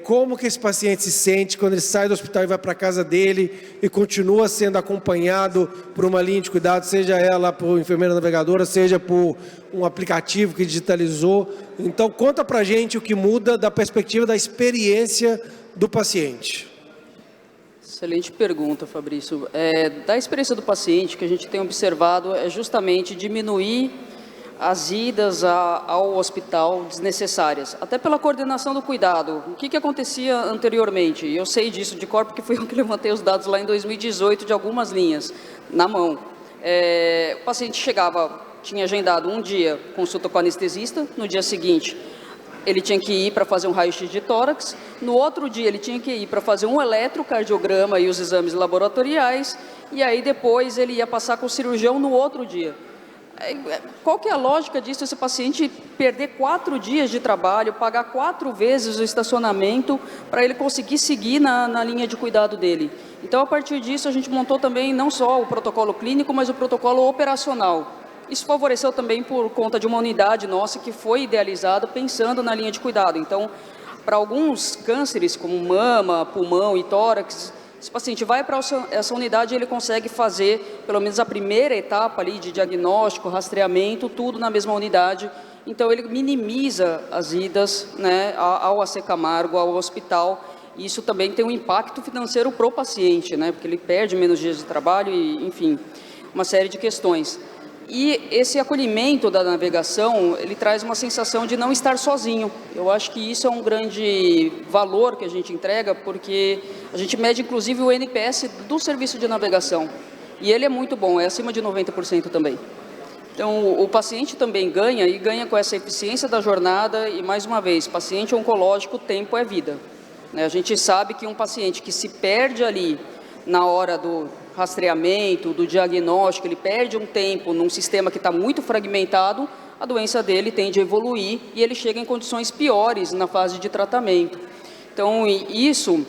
como que esse paciente se sente quando ele sai do hospital e vai para a casa dele e continua sendo acompanhado por uma linha de cuidado, seja ela por enfermeira navegadora, seja por um aplicativo que digitalizou. Então, conta para a gente o que muda da perspectiva da experiência do paciente. Excelente pergunta, Fabrício. Da experiência do paciente, que a gente tem observado é justamente diminuir as idas ao hospital desnecessárias, até pela coordenação do cuidado. O que acontecia anteriormente? Eu sei disso de cor porque fui eu que levantei os dados lá em 2018 de algumas linhas, na mão. O paciente chegava, tinha agendado um dia consulta com o anestesista, no dia seguinte ele tinha que ir para fazer um raio-x de tórax, no outro dia ele tinha que ir para fazer um eletrocardiograma e os exames laboratoriais, e aí depois ele ia passar com o cirurgião no outro dia. Qual que é a lógica disso, esse paciente perder 4 dias de trabalho, pagar 4 vezes o estacionamento para ele conseguir seguir na linha de cuidado dele? Então, a partir disso, a gente montou também não só o protocolo clínico, mas o protocolo operacional. Isso favoreceu também por conta de uma unidade nossa que foi idealizada pensando na linha de cuidado. Então, para alguns cânceres, como mama, pulmão e tórax, esse paciente vai para essa unidade e ele consegue fazer, pelo menos a primeira etapa ali de diagnóstico, rastreamento, tudo na mesma unidade. Então, ele minimiza as idas ao AC Camargo, ao hospital. E isso também tem um impacto financeiro para o paciente, porque ele perde menos dias de trabalho e, enfim, uma série de questões. E esse acolhimento da navegação, ele traz uma sensação de não estar sozinho. Eu acho que isso é um grande valor que a gente entrega, porque a gente mede inclusive o NPS do serviço de navegação. E ele é muito bom, é acima de 90% também. Então, o paciente também ganha, e ganha com essa eficiência da jornada, e mais uma vez, paciente oncológico, tempo é vida. A gente sabe que um paciente que se perde ali na hora do rastreamento, do diagnóstico, ele perde um tempo num sistema que está muito fragmentado, a doença dele tende a evoluir e ele chega em condições piores na fase de tratamento. Então, isso,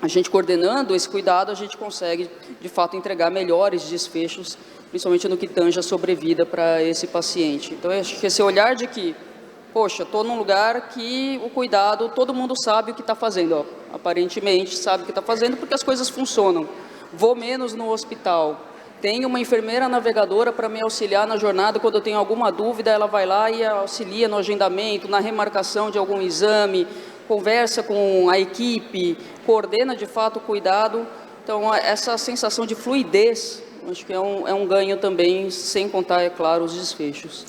a gente coordenando esse cuidado, a gente consegue, de fato, entregar melhores desfechos, principalmente no que tange a sobrevida para esse paciente. Então, eu acho que esse olhar de que, poxa, estou num lugar que o cuidado, todo mundo sabe o que está fazendo, aparentemente sabe o que está fazendo porque as coisas funcionam. Vou menos no hospital, tenho uma enfermeira navegadora para me auxiliar na jornada, quando eu tenho alguma dúvida, ela vai lá e auxilia no agendamento, na remarcação de algum exame, conversa com a equipe, coordena de fato o cuidado. Então, essa sensação de fluidez, acho que é um ganho também, sem contar, é claro, os desfechos.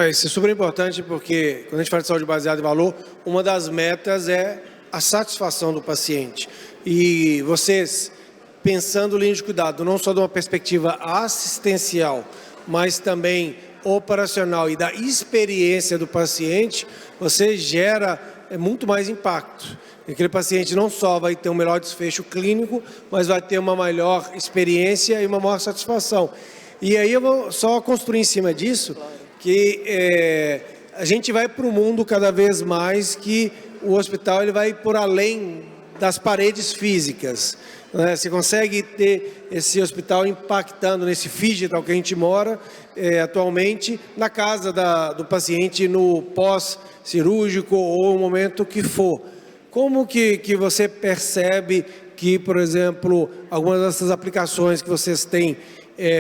Isso é super importante porque, quando a gente fala de saúde baseada em valor, uma das metas é a satisfação do paciente. E vocês, pensando linha de cuidado, não só de uma perspectiva assistencial, mas também operacional e da experiência do paciente, você gera muito mais impacto. Aquele paciente não só vai ter um melhor desfecho clínico, mas vai ter uma melhor experiência e uma maior satisfação. E aí eu vou só construir em cima disso, que a gente vai para o mundo cada vez mais que o hospital ele vai por além das paredes físicas. né? Você consegue ter esse hospital impactando nesse digital que a gente mora atualmente, na casa do paciente, no pós-cirúrgico ou no momento que for. Como que você percebe que, por exemplo, algumas dessas aplicações que vocês têm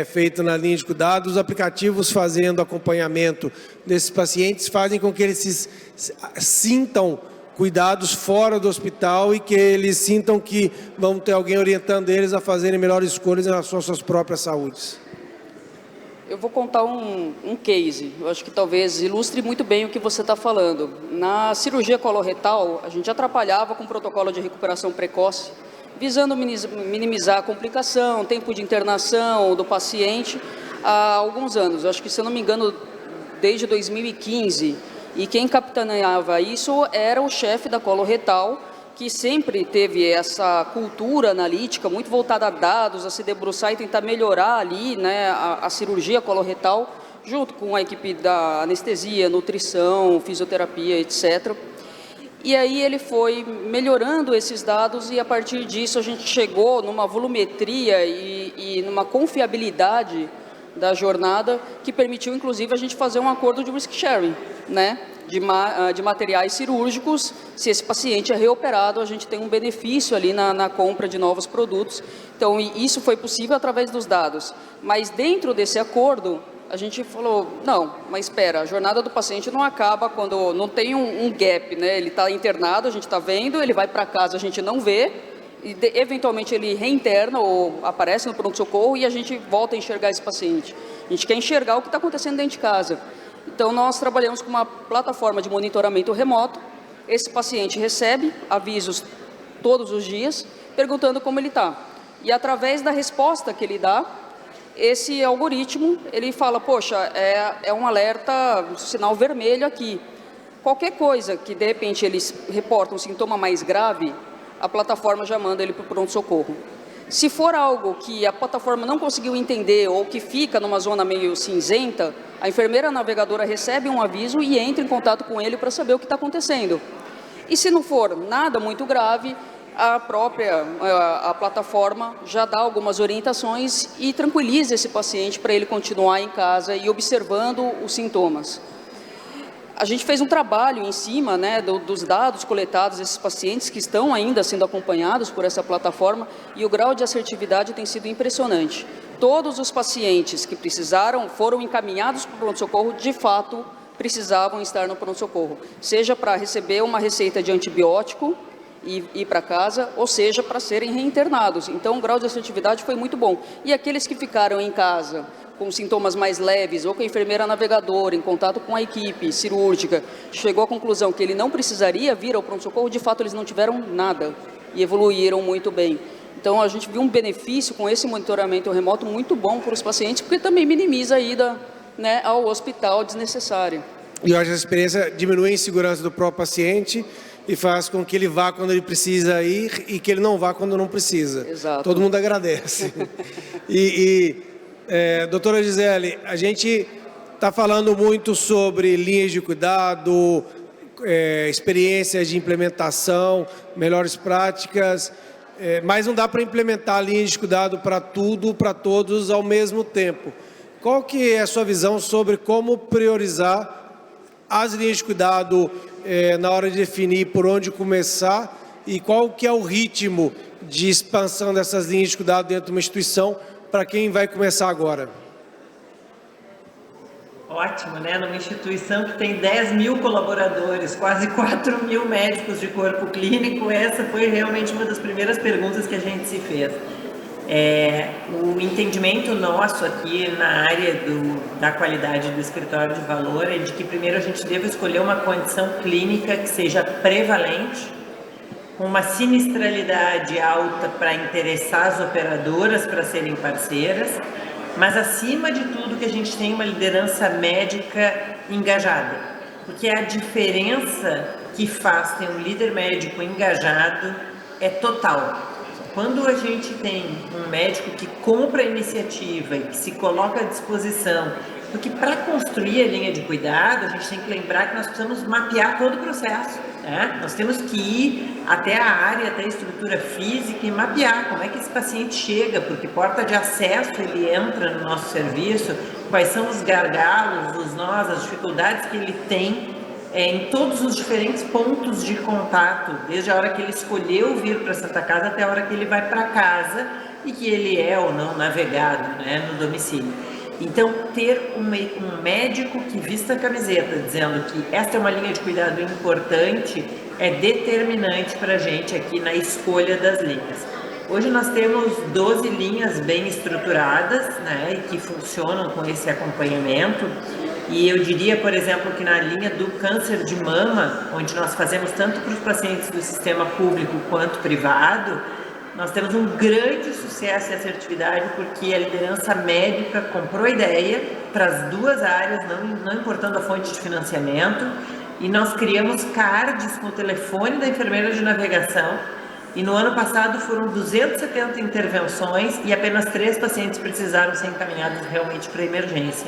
feito na linha de cuidados, os aplicativos fazendo acompanhamento desses pacientes fazem com que eles se sintam cuidados fora do hospital e que eles sintam que vão ter alguém orientando eles a fazerem melhores escolhas em relação às suas próprias saúdes? Eu vou contar um case, eu acho que talvez ilustre muito bem o que você está falando. Na cirurgia coloretal, a gente atrapalhava com o protocolo de recuperação precoce, visando minimizar a complicação, tempo de internação do paciente há alguns anos. Eu acho que, se eu não me engano, desde 2015, e quem capitaneava isso era o chefe da coloretal, que sempre teve essa cultura analítica muito voltada a dados, a se debruçar e tentar melhorar ali, né, a cirurgia coloretal, junto com a equipe da anestesia, nutrição, fisioterapia, etc. E aí ele foi melhorando esses dados e, a partir disso, a gente chegou numa volumetria e numa confiabilidade da jornada que permitiu, inclusive, a gente fazer um acordo de risk sharing, né? De materiais cirúrgicos. Se esse paciente é reoperado, a gente tem um benefício ali na compra de novos produtos. Então, isso foi possível através dos dados. Mas dentro desse acordo, a gente falou, não, mas espera, a jornada do paciente não acaba quando não tem um gap, né? Ele está internado, a gente está vendo, ele vai para casa, a gente não vê, e eventualmente ele reinterna ou aparece no pronto-socorro e a gente volta a enxergar esse paciente. A gente quer enxergar o que está acontecendo dentro de casa. Então, nós trabalhamos com uma plataforma de monitoramento remoto. Esse paciente recebe avisos todos os dias, perguntando como ele está. E, através da resposta que ele dá, esse algoritmo, ele fala, poxa, é um alerta, um sinal vermelho aqui. Qualquer coisa que, de repente, eles reportam um sintoma mais grave, a plataforma já manda ele para o pronto-socorro. Se for algo que a plataforma não conseguiu entender ou que fica numa zona meio cinzenta, a enfermeira navegadora recebe um aviso e entra em contato com ele para saber o que está acontecendo. E se não for nada muito grave, a plataforma já dá algumas orientações e tranquiliza esse paciente para ele continuar em casa e observando os sintomas. A gente fez um trabalho em cima, né, dos dados coletados desses pacientes que estão ainda sendo acompanhados por essa plataforma, e o grau de assertividade tem sido impressionante. Todos os pacientes que precisaram foram encaminhados para o pronto-socorro, de fato precisavam estar no pronto-socorro, seja para receber uma receita de antibiótico e ir para casa, ou seja, para serem reinternados. Então, o grau de assertividade foi muito bom. E aqueles que ficaram em casa com sintomas mais leves, ou com a enfermeira navegadora, em contato com a equipe cirúrgica, chegou à conclusão que ele não precisaria vir ao pronto-socorro, de fato eles não tiveram nada e evoluíram muito bem. Então, a gente viu um benefício com esse monitoramento remoto muito bom para os pacientes, porque também minimiza a ida, né, ao hospital desnecessária. E eu acho que a experiência diminui a insegurança do próprio paciente e faz com que ele vá quando ele precisa ir e que ele não vá quando não precisa. Exato. Todo mundo agradece. Doutora Gisele, a gente está falando muito sobre linhas de cuidado, experiências de implementação, melhores práticas, mas não dá para implementar linhas de cuidado para tudo, para todos ao mesmo tempo. Qual que é a sua visão sobre como priorizar as linhas de cuidado na hora de definir por onde começar e qual que é o ritmo de expansão dessas linhas de cuidado dentro de uma instituição para quem vai começar agora? Ótimo, né? Numa instituição que tem 10 mil colaboradores, quase 4 mil médicos de corpo clínico, essa foi realmente uma das primeiras perguntas que a gente se fez. O entendimento nosso aqui na área da qualidade do escritório de valor é de que primeiro a gente deve escolher uma condição clínica que seja prevalente, com uma sinistralidade alta para interessar as operadoras para serem parceiras, mas acima de tudo que a gente tenha uma liderança médica engajada, porque a diferença que faz ter um líder médico engajado é total. Quando a gente tem um médico que compra a iniciativa e que se coloca à disposição, porque para construir a linha de cuidado, a gente tem que lembrar que nós precisamos mapear todo o processo. né? Nós temos que ir até a área, até a estrutura física e mapear como é que esse paciente chega, porque porta de acesso ele entra no nosso serviço, quais são os gargalos, os nós, as dificuldades que ele tem em todos os diferentes pontos de contato, desde a hora que ele escolheu vir para a Santa Casa até a hora que ele vai para casa e que ele é ou não navegado, né, no domicílio. Então, ter um médico que vista a camiseta dizendo que esta é uma linha de cuidado importante é determinante para a gente aqui na escolha das linhas. Hoje nós temos 12 linhas bem estruturadas, né, e que funcionam com esse acompanhamento. E eu diria, por exemplo, que na linha do câncer de mama, onde nós fazemos tanto para os pacientes do sistema público quanto privado, nós temos um grande sucesso e assertividade porque a liderança médica comprou a ideia para as duas áreas, não importando a fonte de financiamento, e nós criamos cards com o telefone da enfermeira de navegação, e no ano passado foram 270 intervenções e apenas 3 pacientes precisaram ser encaminhados realmente para emergência.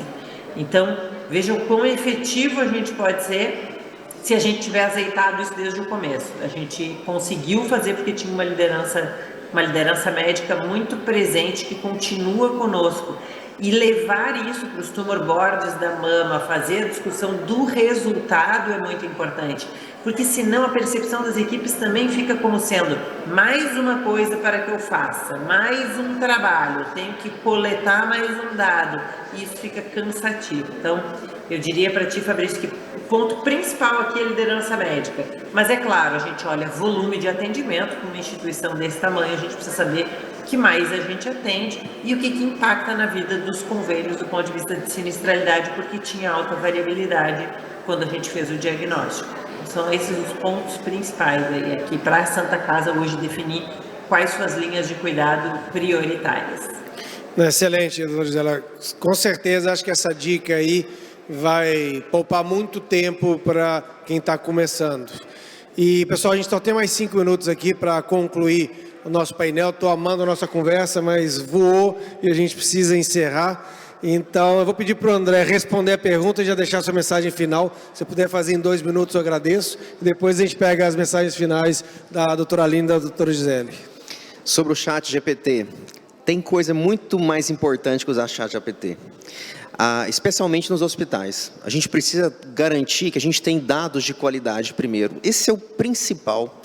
Então, vejam quão efetivo a gente pode ser se a gente tiver azeitado isso desde o começo. A gente conseguiu fazer porque tinha uma liderança médica muito presente que continua conosco. E levar isso para os tumor boards da mama, fazer a discussão do resultado é muito importante. Porque senão a percepção das equipes também fica como sendo mais uma coisa para que eu faça, mais um trabalho, tenho que coletar mais um dado, e isso fica cansativo. Então, eu diria para ti, Fabrício, que o ponto principal aqui é a liderança médica. Mas é claro, a gente olha volume de atendimento, com uma instituição desse tamanho, a gente precisa saber o que mais a gente atende e o que impacta na vida dos convênios do ponto de vista de sinistralidade, porque tinha alta variabilidade quando a gente fez o diagnóstico. São esses os pontos principais aí aqui para a Santa Casa hoje definir quais suas linhas de cuidado prioritárias. Excelente, doutora Gisela. Com certeza acho que essa dica aí vai poupar muito tempo para quem está começando. E pessoal, a gente só tem mais 5 minutos aqui para concluir o nosso painel. Estou amando a nossa conversa, mas voou e a gente precisa encerrar. Então, eu vou pedir para o André responder a pergunta e já deixar a sua mensagem final. Se puder fazer em 2 minutos, eu agradeço. E depois a gente pega as mensagens finais da doutora Aline e da doutora Gisele. Sobre o chat GPT, tem coisa muito mais importante que usar chat GPT. Especialmente nos hospitais. A gente precisa garantir que a gente tem dados de qualidade primeiro. Esse é o principal.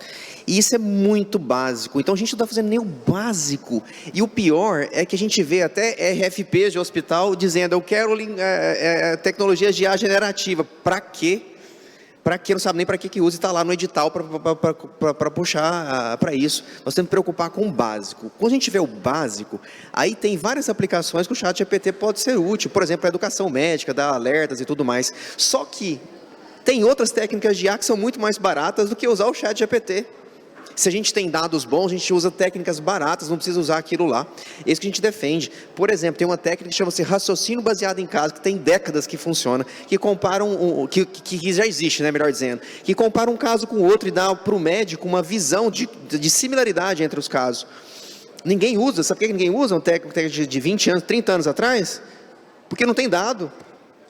E isso é muito básico. Então a gente não está fazendo nem o básico. E o pior é que a gente vê até RFPs de hospital dizendo: eu quero tecnologias de IA generativa. Para quê? Para quê? Não sabe nem para que usa e está lá no edital para puxar para isso. Nós temos que preocupar com o básico. Quando a gente vê o básico, aí tem várias aplicações que o chat GPT pode ser útil. Por exemplo, a educação médica, dar alertas e tudo mais. Só que tem outras técnicas de IA que são muito mais baratas do que usar o chat GPT. Se a gente tem dados bons, a gente usa técnicas baratas, não precisa usar aquilo lá. É isso que a gente defende. Por exemplo, tem uma técnica que chama-se raciocínio baseado em casos, que tem décadas que funciona, que compara que já existe, né, melhor dizendo, que compara um caso com o outro e dá para o médico uma visão de similaridade entre os casos. Ninguém usa, sabe por que ninguém usa uma técnica de 20 anos, 30 anos atrás? Porque não tem dado,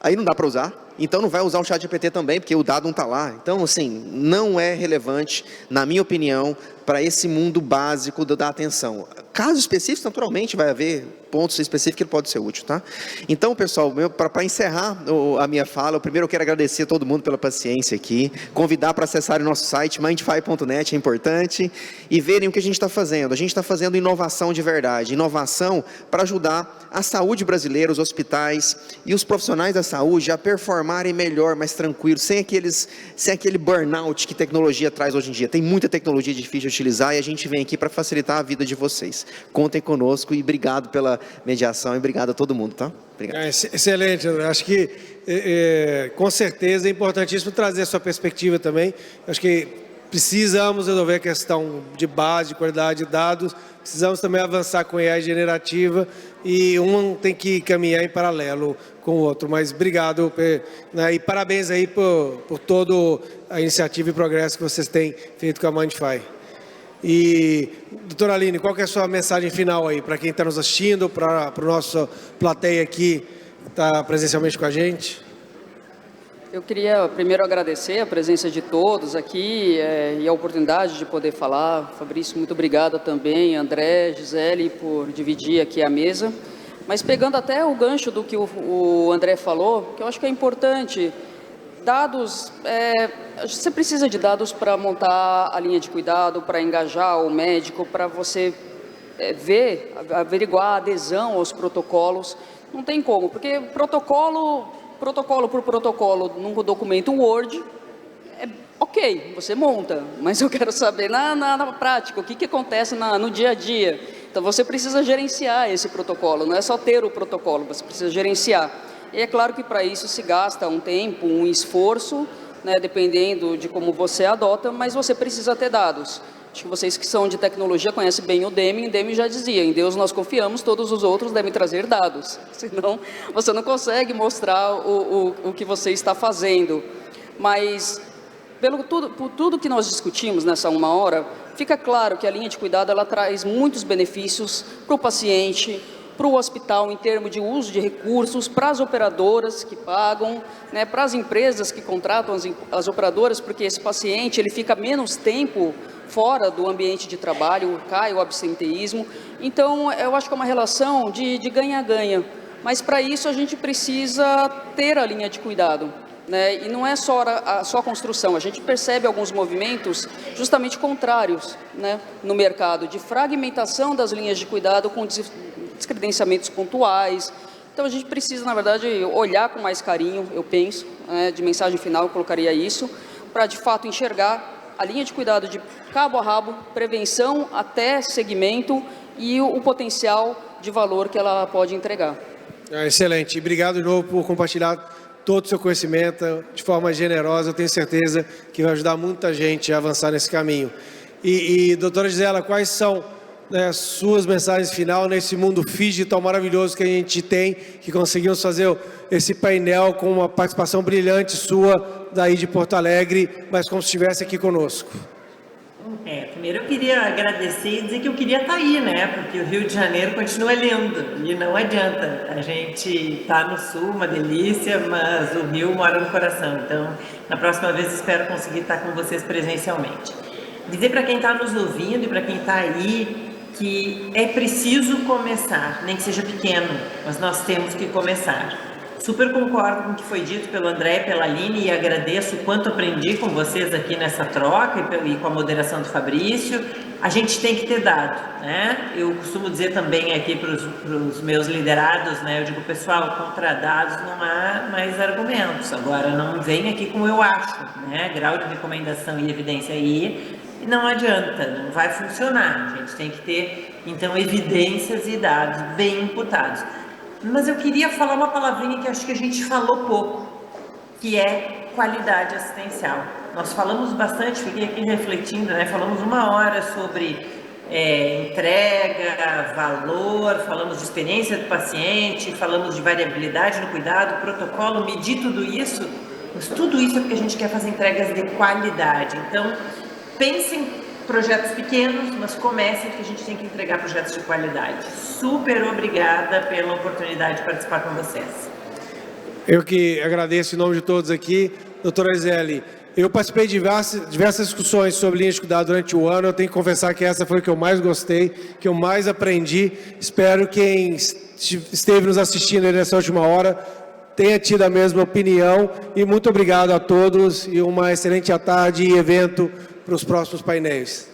aí não dá para usar. Então não vai usar o chat GPT também, porque o dado não está lá. Então, assim, não é relevante, na minha opinião, para esse mundo básico da atenção. Casos específicos, naturalmente, vai haver pontos específicos que ele pode ser útil, tá? Então, pessoal, para encerrar a minha fala, primeiro eu quero agradecer a todo mundo pela paciência aqui, convidar para acessar o nosso site, mindfy.net, é importante, e verem o que a gente está fazendo. A gente está fazendo inovação de verdade, inovação para ajudar a saúde brasileira, os hospitais e os profissionais da saúde a performarem melhor, mais tranquilos, sem aquele burnout que tecnologia traz hoje em dia. Tem muita tecnologia difícil de utilizar e a gente vem aqui para facilitar a vida de vocês. Contem conosco e obrigado pela mediação e obrigado a todo mundo, tá? Obrigado. Excelente, André. Acho que, com certeza, é importantíssimo trazer a sua perspectiva também. Acho que precisamos resolver a questão de base, de qualidade de dados, precisamos também avançar com a AI generativa e um tem que caminhar em paralelo com o outro. Mas obrigado, né, e parabéns aí por toda a iniciativa e progresso que vocês têm feito com a Mindfy. E, doutora Aline, qual que é a sua mensagem final aí, para quem está nos assistindo, para a nossa plateia aqui, que está presencialmente com a gente? Eu queria primeiro agradecer a presença de todos aqui e a oportunidade de poder falar. Fabrício, muito obrigada também, André, Gisele, por dividir aqui a mesa. Mas pegando até o gancho do que o André falou, que eu acho que é importante, dados, você precisa de dados para montar a linha de cuidado, para engajar o médico, para você averiguar a adesão aos protocolos. Não tem como, porque protocolo por protocolo num documento Word, ok, você monta, mas eu quero saber na prática, o que acontece no dia a dia. Então você precisa gerenciar esse protocolo, não é só ter o protocolo, você precisa gerenciar. E é claro que para isso se gasta um tempo, um esforço, né, dependendo de como você adota, mas você precisa ter dados. Acho que vocês que são de tecnologia conhecem bem o Deming. O Deming já dizia, em Deus nós confiamos, todos os outros devem trazer dados. Senão, você não consegue mostrar o que você está fazendo. Mas, por tudo que nós discutimos nessa 1 hora, fica claro que a linha de cuidado ela traz muitos benefícios para o paciente, para o hospital em termos de uso de recursos, para as operadoras que pagam, né, para as empresas que contratam as operadoras, porque esse paciente ele fica menos tempo fora do ambiente de trabalho, cai o absenteísmo. Então, eu acho que é uma relação de ganha-ganha. Mas, para isso, a gente precisa ter a linha de cuidado, né? E não é só a construção. A gente percebe alguns movimentos justamente contrários, né, no mercado, de fragmentação das linhas de cuidado com descredenciamentos pontuais. Então, a gente precisa, na verdade, olhar com mais carinho, eu penso, né, de mensagem final, eu colocaria isso, para, de fato, enxergar a linha de cuidado de cabo a rabo, prevenção até segmento e o potencial de valor que ela pode entregar. Excelente. Obrigado de novo por compartilhar todo o seu conhecimento de forma generosa. Eu tenho certeza que vai ajudar muita gente a avançar nesse caminho. E doutora Gisela, quais são, né, suas mensagens final nesse mundo digital maravilhoso que a gente tem, que conseguimos fazer esse painel com uma participação brilhante sua daí de Porto Alegre, mas como se estivesse aqui conosco? Primeiro eu queria agradecer e dizer que eu queria estar aí, né? Porque o Rio de Janeiro continua lindo e não adianta. A gente está no sul, uma delícia, mas o Rio mora no coração. Então, na próxima vez espero conseguir estar com vocês presencialmente. Dizer para quem está nos ouvindo e para quem está aí que é preciso começar, nem que seja pequeno, mas nós temos que começar. Super concordo com o que foi dito pelo André e pela Aline e agradeço o quanto aprendi com vocês aqui nessa troca e com a moderação do Fabrício. A gente tem que ter dado, né? Eu costumo dizer também aqui para os meus liderados, né? Eu digo, pessoal, contra dados não há mais argumentos. Agora, não vem aqui com eu acho, né? Grau de recomendação e evidência aí, e não adianta, não vai funcionar. A gente tem que ter, então, evidências e dados bem imputados. Mas eu queria falar uma palavrinha que acho que a gente falou pouco, que é qualidade assistencial. Nós falamos bastante, fiquei aqui refletindo, né? Falamos 1 hora sobre entrega, valor, falamos de experiência do paciente, falamos de variabilidade no cuidado, protocolo, medir tudo isso, mas tudo isso é porque a gente quer fazer entregas de qualidade. Então, pensem projetos pequenos, mas comecem que a gente tem que entregar projetos de qualidade. Super obrigada pela oportunidade de participar com vocês. Eu que agradeço em nome de todos aqui. Doutora Gisele, eu participei de diversas discussões sobre linhas de cuidado durante o ano. Eu tenho que confessar que essa foi a que eu mais gostei, que eu mais aprendi. Espero que quem esteve nos assistindo nessa última hora tenha tido a mesma opinião. E muito obrigado a todos e uma excelente tarde e evento para os próximos painéis.